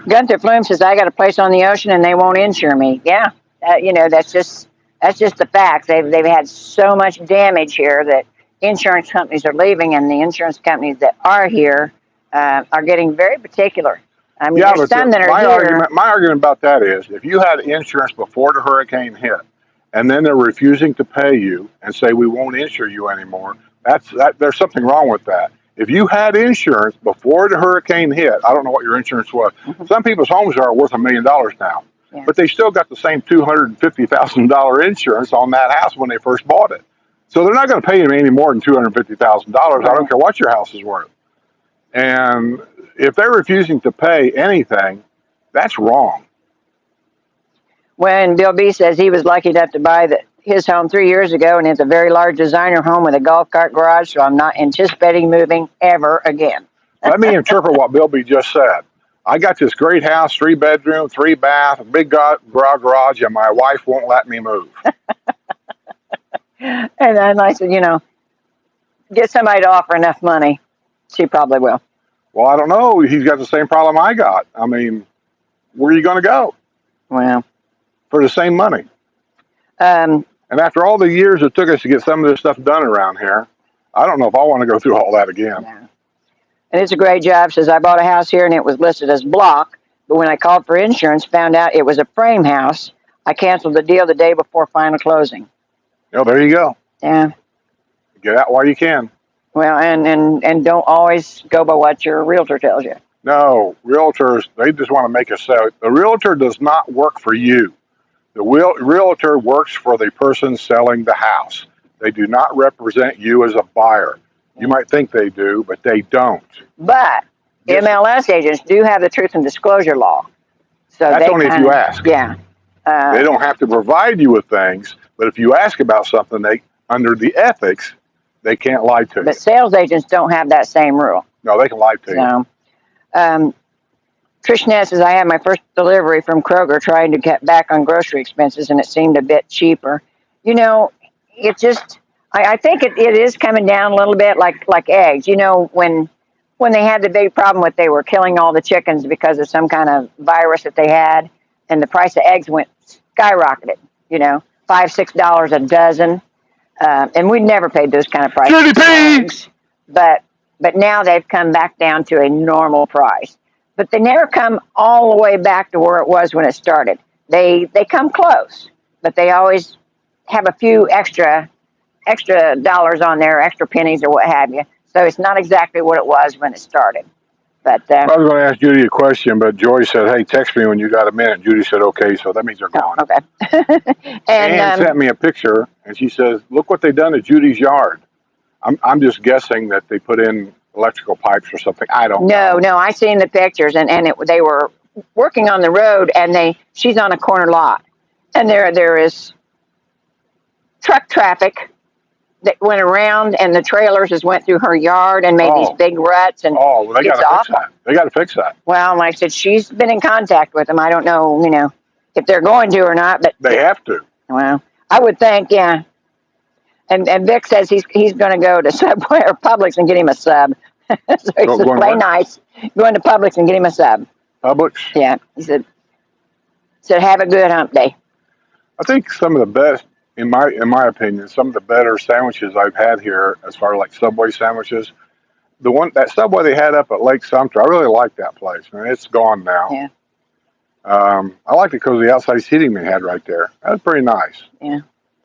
Gunther Flume says, I got a place on the ocean and they won't insure me. Yeah, that's just the facts. They've had so much damage here that insurance companies are leaving, and the insurance companies that are here are getting very particular. I mean, there's some that are here. My argument about that is if you had insurance before the hurricane hit, and then they're refusing to pay you and say we won't insure you anymore, there's something wrong with that. If you had insurance before the hurricane hit, I don't know what your insurance was. Mm-hmm. Some people's homes are worth $1 million now, yeah. But they still got the same $250,000 insurance on that house when they first bought it. So they're not going to pay you any more than $250,000. Right. I don't care what your house is worth. And if they're refusing to pay anything, that's wrong. When Bill B says he was lucky enough to buy his home 3 years ago, and it's a very large designer home with a golf cart garage, so I'm not anticipating moving ever again. Let me interpret what Bill B just said. I got this great house, 3 bedroom, 3 bath, a big garage, and my wife won't let me move. And then I said, get somebody to offer enough money. She probably will. Well, I don't know. He's got the same problem I got. I mean, where are you going to go? Well, for the same money. And after all the years it took us to get some of this stuff done around here, I don't know if I want to go through all that again. No. And it's a great job. Says, I bought a house here and it was listed as block, but when I called for insurance, found out it was a frame house. I canceled the deal the day before final closing. Oh, there you go. Yeah. Get out while you can. Well, and don't always go by what your realtor tells you. No, realtors, they just want to make a sale. The realtor does not work for you. The realtor works for the person selling the house. They do not represent you as a buyer. You might think they do, but they don't. But yes. MLS agents do have the truth and disclosure law. So that's only if you ask. Yeah. They don't have to provide you with things, but if you ask about something, under the ethics, they can't lie to you. But sales agents don't have that same rule. No, they can lie to you. Trish Ness says, I had my first delivery from Kroger trying to get back on grocery expenses, and it seemed a bit cheaper. It just, I think it is coming down a little bit like eggs. When they had the big problem with they were killing all the chickens because of some kind of virus that they had, and the price of eggs went skyrocketed, $5, $6 a dozen. And we'd never paid those kind of prices. 30 pigs! But now they've come back down to a normal price. But they never come all the way back to where it was when it started. They come close, but they always have a few extra dollars on there, extra pennies or what have you. So it's not exactly what it was when it started. But I was going to ask Judy a question, but Joy said, "Hey, text me when you got a minute." Judy said, "Okay," so that means they're oh, gone. okay. And And sent me a picture, and she says, "Look what they done to Judy's yard." I'm just guessing that they put in electrical pipes or something. I don't know. no, I seen the pictures, and they were working on the road, and she's on a corner lot, and there is truck traffic that went around, and the trailers just went through her yard and made these Oh, big ruts, and oh, well, they got it's to fix awful. that. They got to fix that. Well, like I said, she's been in contact with them. I don't know, if they're going to or not, but They have to. well, I would think, yeah. And Vic says he's going to go to Subway or Publix and get him a sub. So he Go, said, going play what? nice, go into Publix and get him a sub. Publix. Yeah, he said have a good hump day. I think some of the best, in my opinion, some of the better sandwiches I've had here, as far as like Subway sandwiches. That Subway they had up at Lake Sumter, I really like that place. I mean, it's gone now. Yeah, I liked it because of the outside seating they had right there. That was pretty nice. yeah.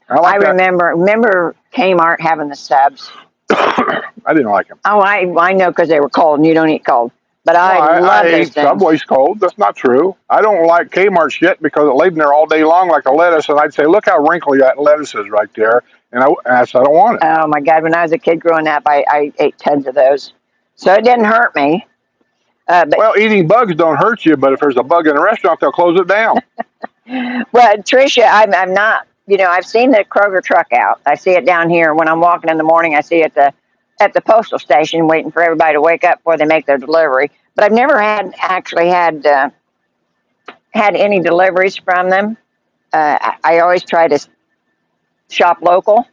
I like that. remember Kmart having the subs. I didn't like them. Oh, I know because they were cold, and you don't eat cold. But Well, I love I those ate things. Subway's cold. That's not true. I don't like Kmart shit because it laid in there all day long like a lettuce, and I'd say, "Look how wrinkly that lettuce is right there," and I said, "I don't want it." Oh my God! When I was a kid growing up, I ate tons of those, so it didn't hurt me. But Well, eating bugs don't hurt you, but if there's a bug in a restaurant, they'll close it down. well, Tricia, I'm not. I've seen the Kroger truck out. I see it down here when I'm walking in the morning. I see it at the postal station, waiting for everybody to wake up before they make their delivery. But I've never actually had any deliveries from them. I always try to shop local,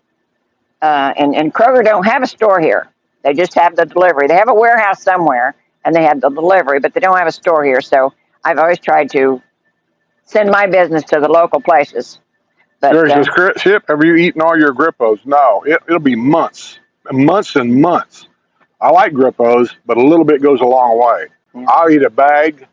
and Kroger don't have a store here. They just have the delivery. They have a warehouse somewhere, and they have the delivery, but they don't have a store here. So I've always tried to send my business to the local places. But There's this ship. Have you eaten all your Grippos? No, it'll be months, months and months. I like Grippos, but a little bit goes a long way. Yeah. I'll eat a bag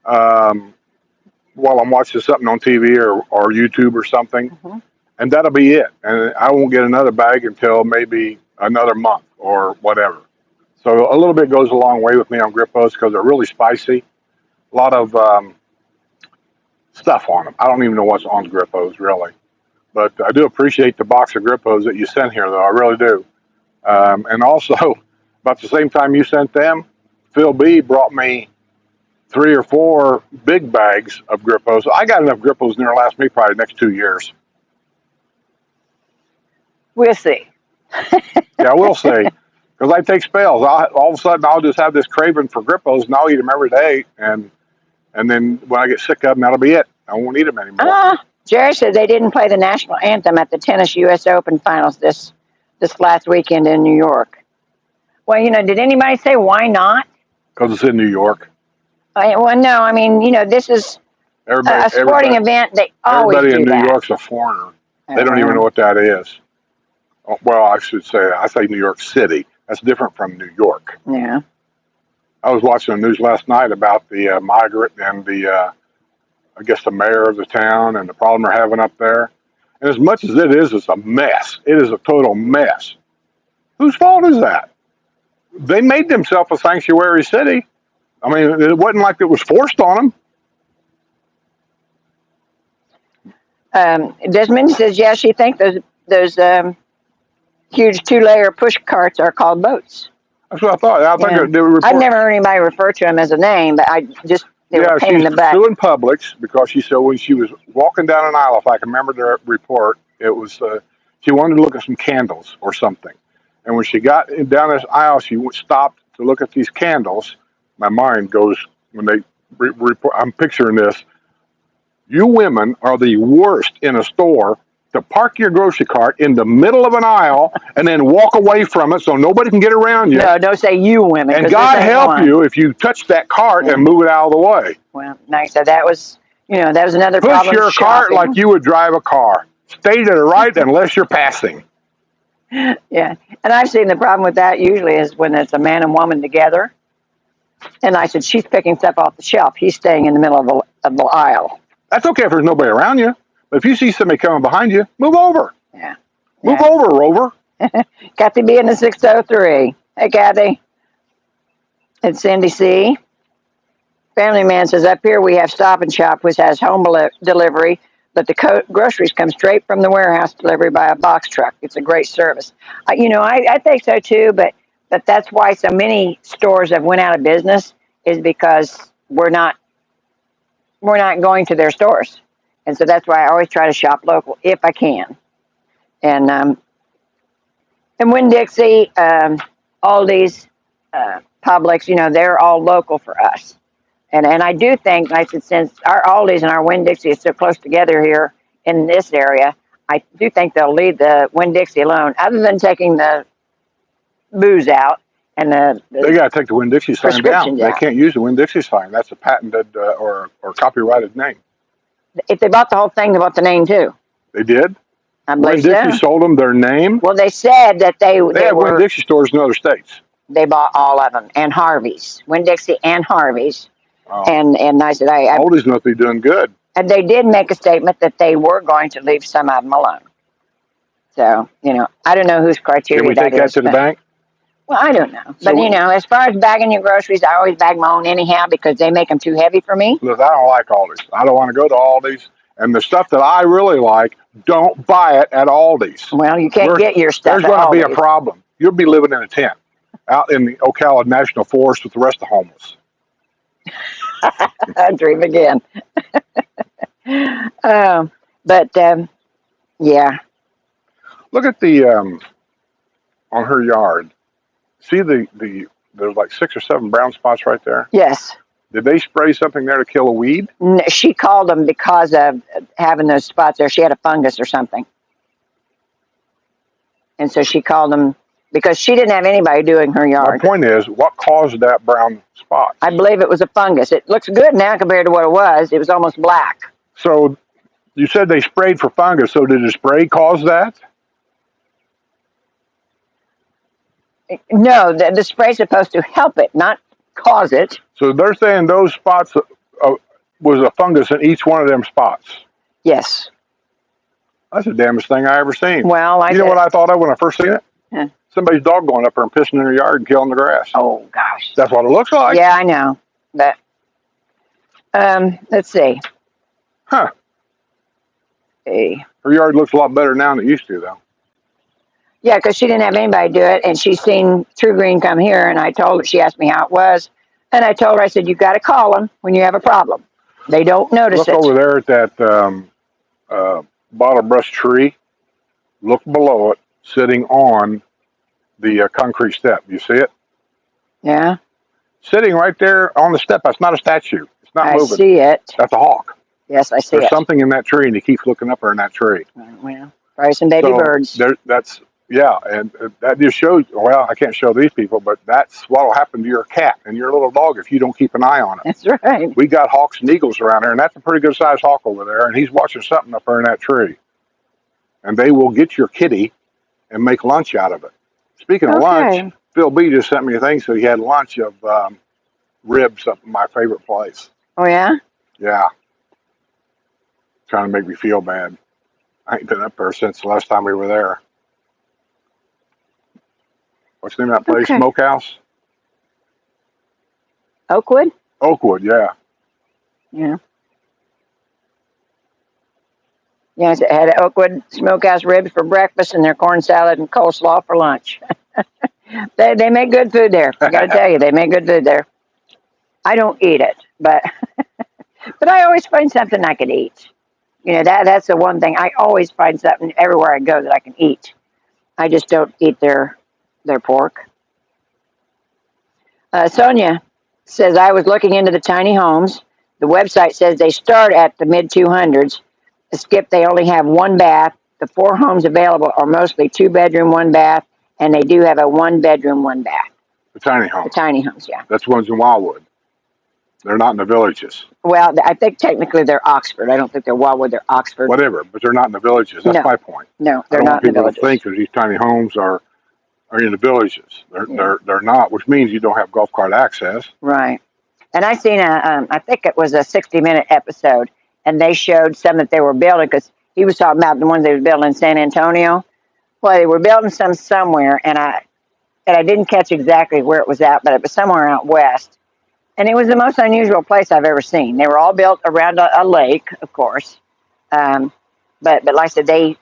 while I'm watching something on TV or YouTube or something, mm-hmm. and that'll be it. And I won't get another bag until maybe another month or whatever. So a little bit goes a long way with me on Grippos because they're really spicy. A lot of stuff on them. I don't even know what's on Grippos really. But I do appreciate the box of Grippos that you sent here, though. I really do. And also, about the same time you sent them, Phil B brought me 3 or 4 big bags of Grippos. I got enough Grippos in there to last me probably the next 2 years. We'll see. Yeah, we'll see. Because I take spells. All of a sudden, I'll just have this craving for Grippos, and I'll eat them every day. And then when I get sick of them, that'll be it. I won't eat them anymore. Jerry said they didn't play the national anthem at the tennis U.S. Open finals this last weekend in New York. Well, did anybody say why not? Because it's in New York. Well, no, I mean, this is a sporting event. They always do that. Everybody in New York's a foreigner. They don't even know what that is. Well, I should say, I say New York City. That's different from New York. Yeah. I was watching the news last night about the migrant and I guess the mayor of the town and the problem they're having up there. And as much as it is, it's a mess. It is a total mess. Whose fault is that? They made themselves a sanctuary city. I mean, it wasn't like it was forced on them. Desmond says, yeah, she thinks those huge 2-layer push carts are called boats. That's what I thought. I've never heard anybody refer to them as a name, but they were pain in the butt. She's suing Publix because she said when she was walking down an aisle, if I can remember the report, it was she wanted to look at some candles or something. And when she got down this aisle, she stopped to look at these candles. My mind goes, when they report, I'm picturing this. You women are the worst in a store to park your grocery cart in the middle of an aisle and then walk away from it so nobody can get around you. No, don't say you women. And God help you if you touch that cart and move it out of the way. Well, like I said, that was another problem. Push your cart like you would drive a car. Stay to the right unless you're passing. Yeah, and I've seen the problem with that usually is when it's a man and woman together. And I said, she's picking stuff off the shelf. He's staying in the middle of the aisle. That's okay if there's nobody around you. But if you see somebody coming behind you, move over. Yeah. Move over, Rover. Kathy B in the 603. Hey, Kathy. And Cindy C. Family Man says, up here we have Stop and Shop, which has home delivery, but the groceries come straight from the warehouse delivery by a box truck. It's a great service. I think so too, but that's why so many stores have went out of business is because we're not going to their stores. And so that's why I always try to shop local if I can. And Winn-Dixie, Aldi's, Publix, they're all local for us. And I do think, I said, since our Aldi's and our Winn-Dixie is so close together here in this area, I do think they'll leave the Winn-Dixie alone, other than taking the booze out and They got to take the Winn-Dixie sign down. prescriptions They out. can't use the Winn-Dixie sign. That's a patented or copyrighted name. If they bought the whole thing, they bought the name too. They did? I believe Winn-Dixie so. sold them their name? Well, they said that They have Winn-Dixie stores in other states. they bought all of them, and Harvey's, Winn-Dixie and Harvey's. Oh. And I said, Aldi's must be doing good. and they did make a statement that they were going to leave some of them alone. So, I don't know whose criteria Can we take that is, to the bank? Well, I don't know. So But, as far as bagging your groceries, I always bag my own anyhow because they make them too heavy for me. Look, I don't like Aldi's. I don't want to go to Aldi's. And the stuff that I really like, don't buy it at Aldi's. Well, you can't get your stuff There's at going to be a Aldi's. problem. You'll be living in a tent out in the Ocala National Forest with the rest of the homeless. I dream again. Yeah. Look at the on her yard. See there's like 6 or 7 brown spots right there. Yes. Did they spray something there to kill a weed? She called them because of having those spots there. She had a fungus or something. And so she called them because she didn't have anybody doing her My yard. point is, what caused that brown spot? I believe it was a fungus. It looks good now compared to what it was. It was almost black. So you said they sprayed for fungus. So did the spray cause that? No, the spray's supposed to help it, not cause it. So they're saying those spots was a fungus in each one of them spots. Yes. That's the damnest thing I ever seen. Well, You know what I thought of when I first seen it? Huh. Somebody's dog going up there and pissing in her yard and killing the grass. Oh, gosh. That's what it looks like. Yeah, I know. But, let's see. Huh. Hey. Her yard looks a lot better now than it used to, though. Yeah, because she didn't have anybody do it, and she's seen True Green come here, and I told her, she asked me how it was, and I told her, I said, you've got to call them when you have a problem. They don't notice Look it. over there at that bottle brush tree. Look below it, sitting on the concrete step. You see it? Yeah, Sitting right there on the step. That's not a statue. It's not I moving. see it. That's a hawk. Yes, I see There's it. something in that tree, and he keeps looking up there in that tree. Well, probably some baby birds. Yeah, and that just shows, well, I can't show these people, but that's what will happen to your cat and your little dog if you don't keep an eye on it. That's right. We got hawks and eagles around there, and that's a pretty good sized hawk over there, and he's watching something up there in that tree. And they will get your kitty and make lunch out of it. Speaking of lunch, Phil B just sent me a thing, so he had lunch of ribs up at my favorite place. Oh, yeah? Yeah. Trying to make me feel bad. I ain't been up there since the last time we were there. What's the name of that place? Okay. Smokehouse? Oakwood? Oakwood, yeah. Yeah. Yes, it had Oakwood Smokehouse ribs for breakfast and their corn salad and coleslaw for lunch. They make good food there. I got to tell you, they make good food there. I don't eat it, but but I always find something I can eat. That's the one thing. I always find something everywhere I go that I can eat. I just don't eat their pork. Sonia says, I was looking into the tiny homes. The website says they start at the mid 200s. Skip, they only have one bath. The 4 homes available are mostly 2-bedroom, 1 bath, and they do have a 1-bedroom, 1 bath. The tiny homes. The tiny homes, yeah. That's the ones in Wildwood. They're not in the villages. Well, I think technically they're Oxford. I don't think they're Wildwood, they're Oxford. Whatever, but they're not in the villages. That's my point. No, they're I don't not want in the people to villages. think that these tiny homes are in the villages. They're not, which means you don't have golf cart access. Right. And I seen I think it was a 60-minute episode, and they showed some that they were building, because he was talking about the ones they were building in San Antonio. Well, they were building some somewhere, and I didn't catch exactly where it was at, but it was somewhere out west. And it was the most unusual place I've ever seen. They were all built around a lake, of course. Um, but like I said, they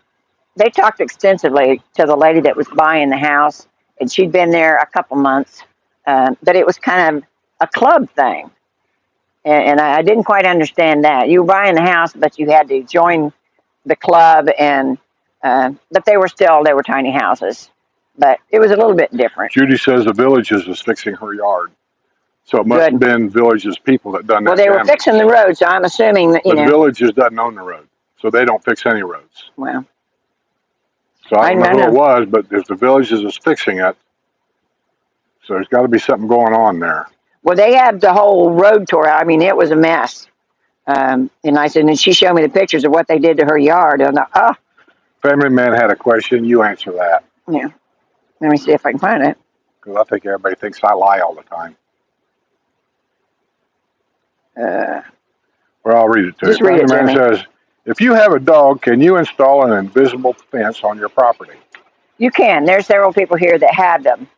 talked extensively to the lady that was buying the house, and she'd been there a couple months. But it was kind of a club thing, and I didn't quite understand that. You were buying the house, but you had to join the club, and but they were tiny houses, but it was a little bit different. Judy says the Villages is fixing her yard. So it must have been Villages people that done that. Well, they were fixing the road, so I'm assuming that, But Villages doesn't own the road, so they don't fix any roads. Well, so I don't know who it was, but if the Villages is fixing it, so there's got to be something going on there. Well, they had the whole road tore out. I mean, it was a mess. And I said, and she showed me the pictures of what they did to her yard. And I thought, Family Man had a question. You answer that. Yeah. Let me see if I can find it. Because I think everybody thinks I lie all the time. Well, I'll read it to you. Family Man says, if you have a dog, can you install an invisible fence on your property? You can. There's several people here that have them.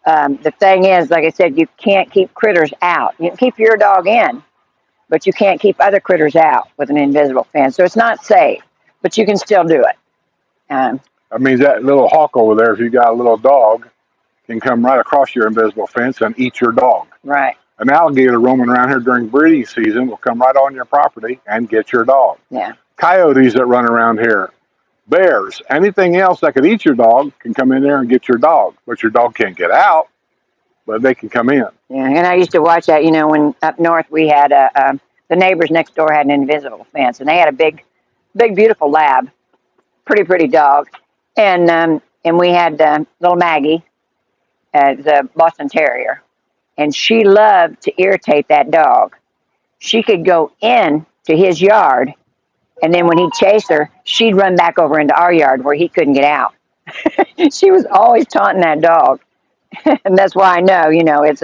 The thing is, like I said, you can't keep critters out. You can keep your dog in, but you can't keep other critters out with an invisible fence. So it's not safe, but you can still do it. That means that little hawk over there, if you got a little dog, can come right across your invisible fence and eat your dog. Right. An alligator roaming around here during breeding season will come right on your property and get your dog. Yeah. Coyotes that run around here, bears, anything else that could eat your dog can come in there and get your dog. But your dog can't get out, but they can come in. Yeah, and I used to watch that, when up north we had the neighbors next door had an invisible fence, and they had a big, beautiful lab, pretty dog. And we had little Maggie, the Boston Terrier, and she loved to irritate that dog. She could go in to his yard, and then when he'd chase her, she'd run back over into our yard where he couldn't get out. She was always taunting that dog. And that's why I know, it's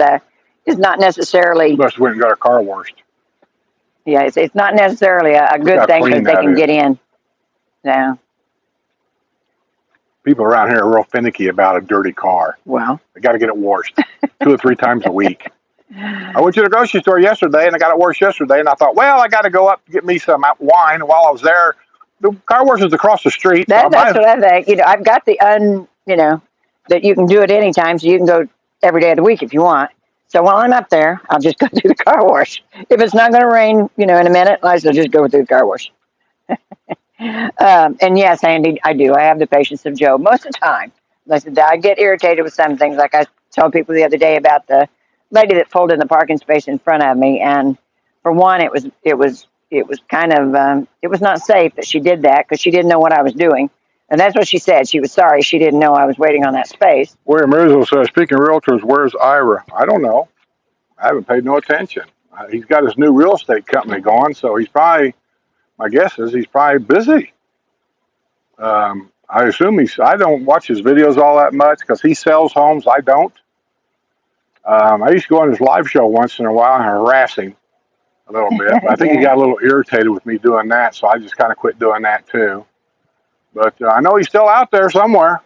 not necessarily. Must have went and got a car washed. Yeah, it's not necessarily a good thing because they can get in. No. People around here are real finicky about a dirty car. Well, they got to get it washed 2 or 3 times a week. I went to the grocery store yesterday and I got it washed yesterday, and I thought, well, I got to go up to get me some wine. And while I was there, the car wash is across the street. That's what I think. I've got the that you can do it anytime, so you can go every day of the week if you want. So while I'm up there, I'll just go do the car wash. If it's not going to rain, in a minute, I'll just go through the car wash. And yes, Andy, I do. I have the patience of Job most of the time. I get irritated with some things, like I told people the other day about the lady that pulled in the parking space in front of me. And for one, it was kind of it was not safe that she did that because she didn't know what I was doing. And that's what she said. She was sorry she didn't know I was waiting on that space. William Rizzo says, speaking of realtors, where's Ira? I don't know. I haven't paid no attention. He's got his new real estate company going, so he's probably, my guess is he's probably busy. I assume I don't watch his videos all that much because he sells homes. I don't. I used to go on his live show once in a while and harass him a little bit. But I think he got a little irritated with me doing that, so I just kind of quit doing that too. But I know he's still out there somewhere.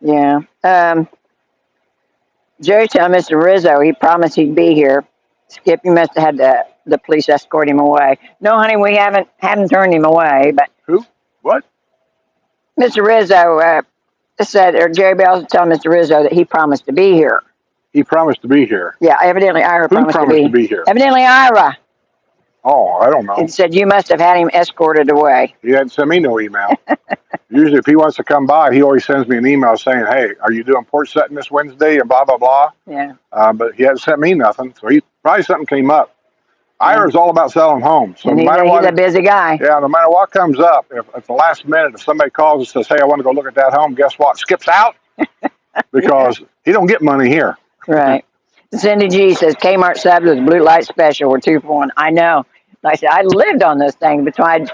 Yeah. Jerry told Mr. Rizzo he promised he'd be here. Skip, you must have had the police escort him away. No, honey, we haven't turned him away. But who? What? Mr. Rizzo said, or Jerry Bell told Mr. Rizzo that he promised to be here. He promised to be here. Yeah, evidently Ira promised to be here. Evidently Ira. Oh, I don't know. He said you must have had him escorted away. He hadn't sent me no email. Usually if he wants to come by, he always sends me an email saying, hey, are you doing porch setting this Wednesday and blah, blah, blah. Yeah. But he hasn't sent me nothing. So probably something came up. Ira's all about selling homes. So he's a busy guy. Yeah, no matter what comes up, if at the last minute, if somebody calls and says, hey, I want to go look at that home, guess what? Skips out because he don't get money here. Right. Cindy G says Kmart subs with blue light special were 2 for $1. I know. Like I said, I lived on those things between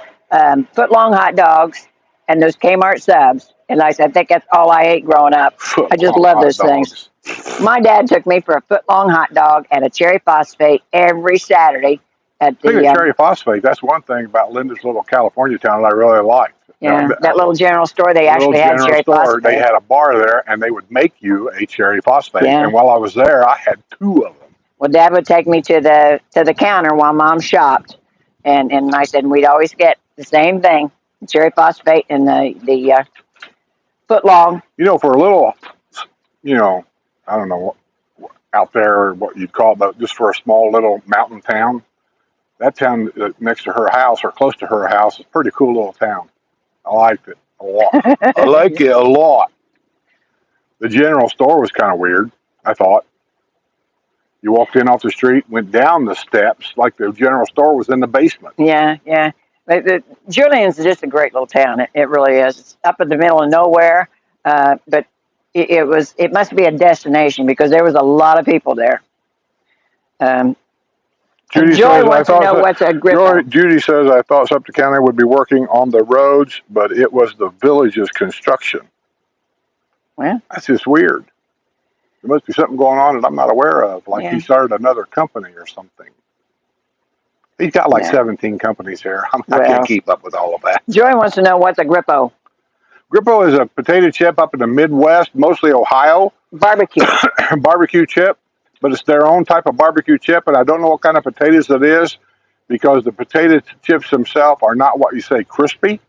foot-long hot dogs and those Kmart subs. And like I said, I think that's all I ate growing up. I just love those things. My dad took me for a foot-long hot dog and a cherry phosphate every Saturday at the... Speaking of cherry phosphate, that's one thing about Linda's little California town that I really liked. Yeah, that little general store, they little actually had general cherry store. phosphate. They had a bar there, and they would make you a cherry phosphate. Yeah. And while I was there, I had 2 of them. Well, Dad would take me to the counter while Mom shopped, and I said we'd always get the same thing, cherry phosphate and the foot long. You know, for a little, you know, I don't know out there what you'd call it, but just for a small little mountain town, that town next to her house or close to her house is a pretty cool little town. I liked it a lot. I like it a lot. The general store was kind of weird, I thought. You walked in off the street, went down the steps, like the general store was in the basement. Yeah, yeah. But Julian's is just a great little town. It really is. It's up in the middle of nowhere, but it must be a destination because there was a lot of people there. Joy wants to know what's a grippo. Judy says, I thought Sumter County would be working on the roads, but it was the village's construction. Well, that's just weird. There must be something going on that I'm not aware of, like he started another company or something. He's got like 17 companies here. I can't keep up with all of that. Joy wants to know what's a grippo. Grippo is a potato chip up in the Midwest, mostly Ohio. Barbecue. Barbecue chip, but it's their own type of barbecue chip, and I don't know what kind of potatoes it is because the potato chips themselves are not what you say crispy.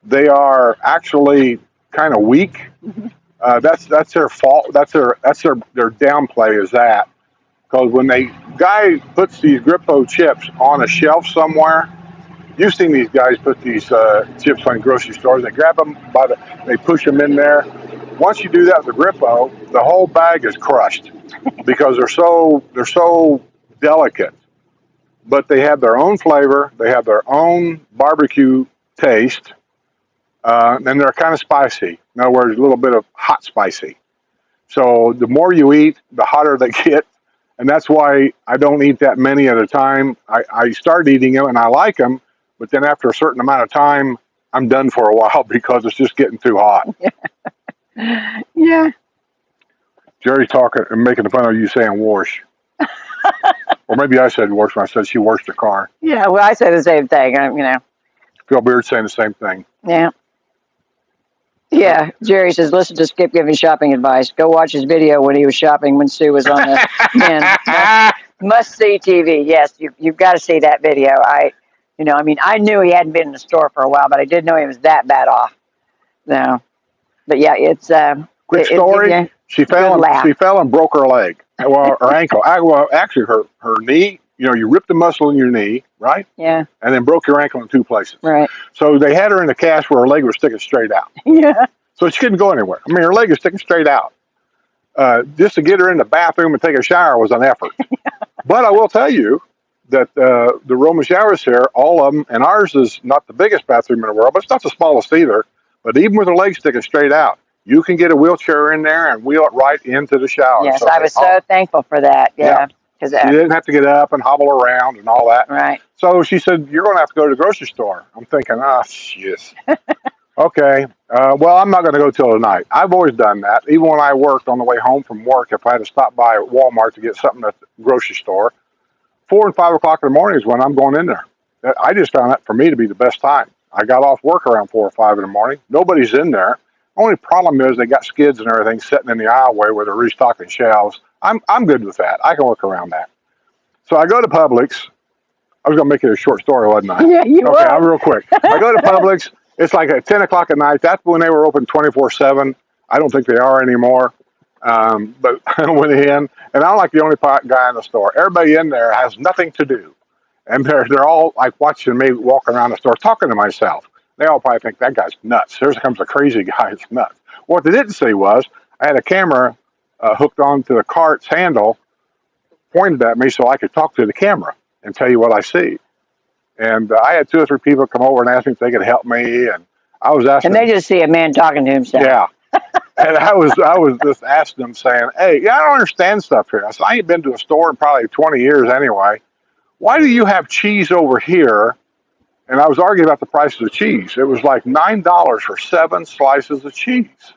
They are actually kind of weak. That's their fault. That's their downplay is that, because when guy puts these Grippo chips on a shelf somewhere, you've seen these guys put these chips on grocery stores. They grab them they push them in there. Once you do that with the Grippo, the whole bag is crushed because they're so delicate. But they have their own flavor. They have their own barbecue taste. And they're kind of spicy. In other words, a little bit of hot spicy. So the more you eat, the hotter they get. And that's why I don't eat that many at a time. I start eating them and I like them, but then after a certain amount of time, I'm done for a while because it's just getting too hot. Yeah. Jerry's talking and making fun of you saying wash. Or maybe I said wash when I said she washed her car. Yeah, well, I say the same thing, Feel weird saying the same thing. Yeah. Yeah, Jerry says, listen to Skip giving shopping advice. Go watch his video when he was shopping when Sue was on the must-see TV. Yes, you've got to see that video. I knew he hadn't been in the store for a while, but I didn't know he was that bad off. No. But yeah, it's quick story. She fell and broke her leg. Well, her ankle. Well, actually, her knee. You ripped the muscle in your knee, right? Yeah. And then broke your ankle in 2 places. Right. So they had her in a cast where her leg was sticking straight out. Yeah. So she couldn't go anywhere. I mean, her leg is sticking straight out. Just to get her in the bathroom and take a shower was an effort. But I will tell you that the Roman showers here, all of them, and ours is not the biggest bathroom in the world, but it's not the smallest either. But even with her leg sticking straight out, you can get a wheelchair in there and wheel it right into the shower. Yes, so I was so thankful for that. Yeah. She didn't have to get up and hobble around and all that. Right. So she said, you're going to have to go to the grocery store. I'm thinking, yes. Okay. Well, I'm not going to go till tonight. I've always done that. Even when I worked on the way home from work, if I had to stop by Walmart to get something at the grocery store, 4 and 5 o'clock in the morning is when I'm going in there. I just found that for me to be the best time. I got off work around 4 or 5 in the morning. Nobody's in there. Only problem is they got skids and everything sitting in the aisleway where they're restocking shelves. I'm good with that. I can work around that. So I go to Publix. I was going to make it a short story, wasn't I? Yeah, you Okay, I'm real quick. I go to Publix. It's like at 10 o'clock at night. That's when they were open 24/7. I don't think they are anymore. But I went in, and I'm like the only guy in the store. Everybody in there has nothing to do. And they're all like watching me walking around the store, talking to myself. They all probably think that guy's nuts. Here comes a crazy guy that's nuts. What they didn't see was I had a camera hooked onto the cart's handle, pointed at me so I could talk to the camera and tell you what I see. And I had 2 or 3 people come over and ask me if they could help me, and I was asking. And they just see a man talking to himself. Yeah. And I was just asking them, saying, "Hey, I don't understand stuff here." I said, "I ain't been to a store in probably 20 years anyway. Why do you have cheese over here?" And I was arguing about the price of the cheese. It was like $9 for 7 slices of cheese.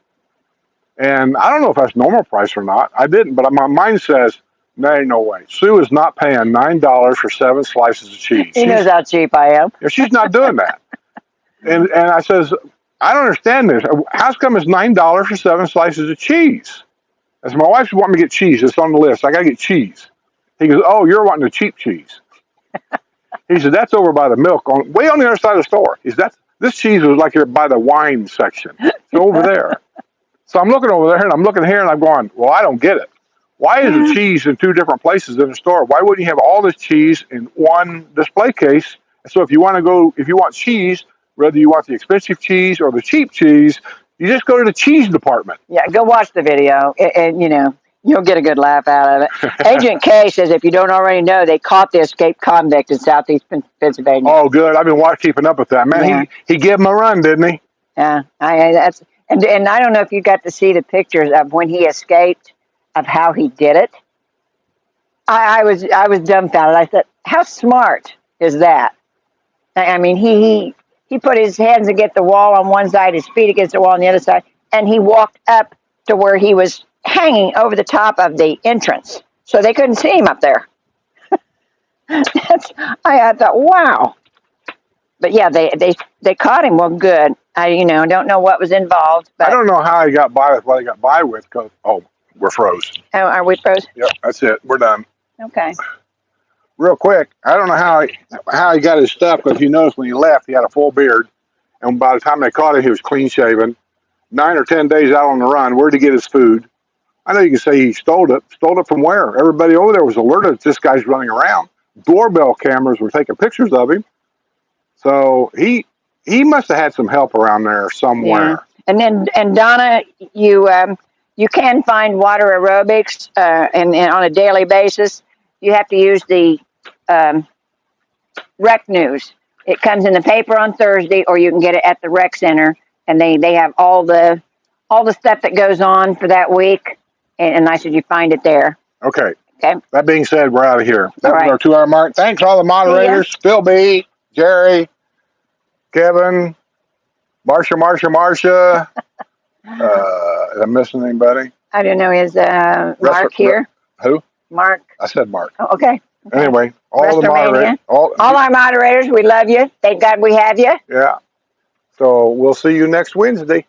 And I don't know if that's normal price or not. I didn't, but my mind says, no way. Sue is not paying $9 for 7 slices of cheese. He knows how cheap I am. She's not doing that. And I says, I don't understand this. How's come it's $9 for 7 slices of cheese? I said, my wife's wanting me to get cheese. It's on the list. I got to get cheese. He goes, oh, you're wanting the cheap cheese. He said, that's over by the milk, way on the other side of the store. He said, this cheese was like by the wine section. It's over there. So I'm looking over there and I'm looking here and I'm going, well, I don't get it. Why is the cheese in 2 different places in the store? Why wouldn't you have all this cheese in one display case? So if you want cheese, whether you want the expensive cheese or the cheap cheese, you just go to the cheese department. Yeah, go watch the video, and you'll get a good laugh out of it. Agent K says, if you don't already know, they caught the escaped convict in southeast Pennsylvania. Oh, good. I've been keeping up with that. Man, yeah. He gave him a run, didn't he? Yeah, and I don't know if you got to see the pictures of when he escaped, of how he did it. I was dumbfounded. I said, how smart is that? I mean, he put his hands against the wall on one side, his feet against the wall on the other side, and he walked up to where he was hanging over the top of the entrance, so they couldn't see him up there. I thought, wow. But yeah, they caught him. Well, good. I don't know what was involved. But I don't know how he got by with what he got by with, because we're froze. Oh, are we froze? Yep, that's it. We're done. Okay. Real quick, I don't know how he got his stuff, because you notice when he left, he had a full beard, and by the time they caught him, he was clean shaven. 9 or 10 days out on the run. Where'd he get his food? I know you can say he stole it. Stole it from where? Everybody over there was alerted that this guy's running around. Doorbell cameras were taking pictures of him. So he must have had some help around there somewhere. Yeah. And Donna, you can find water aerobics and on a daily basis. You have to use the rec news. It comes in the paper on Thursday, or you can get it at the rec center, and they have all the stuff that goes on for that week. And I said you find it there. Okay. Okay. That being said, we're out of here. That was right. our 2-hour mark. Thanks all the moderators: Phil B, Jerry, Kevin, Marsha. Am I missing anybody? I don't know. Is Mark here? Who? Mark. I said Mark. Oh, okay. Anyway, all the moderators. All our moderators, we love you. Thank God we have you. Yeah. So we'll see you next Wednesday.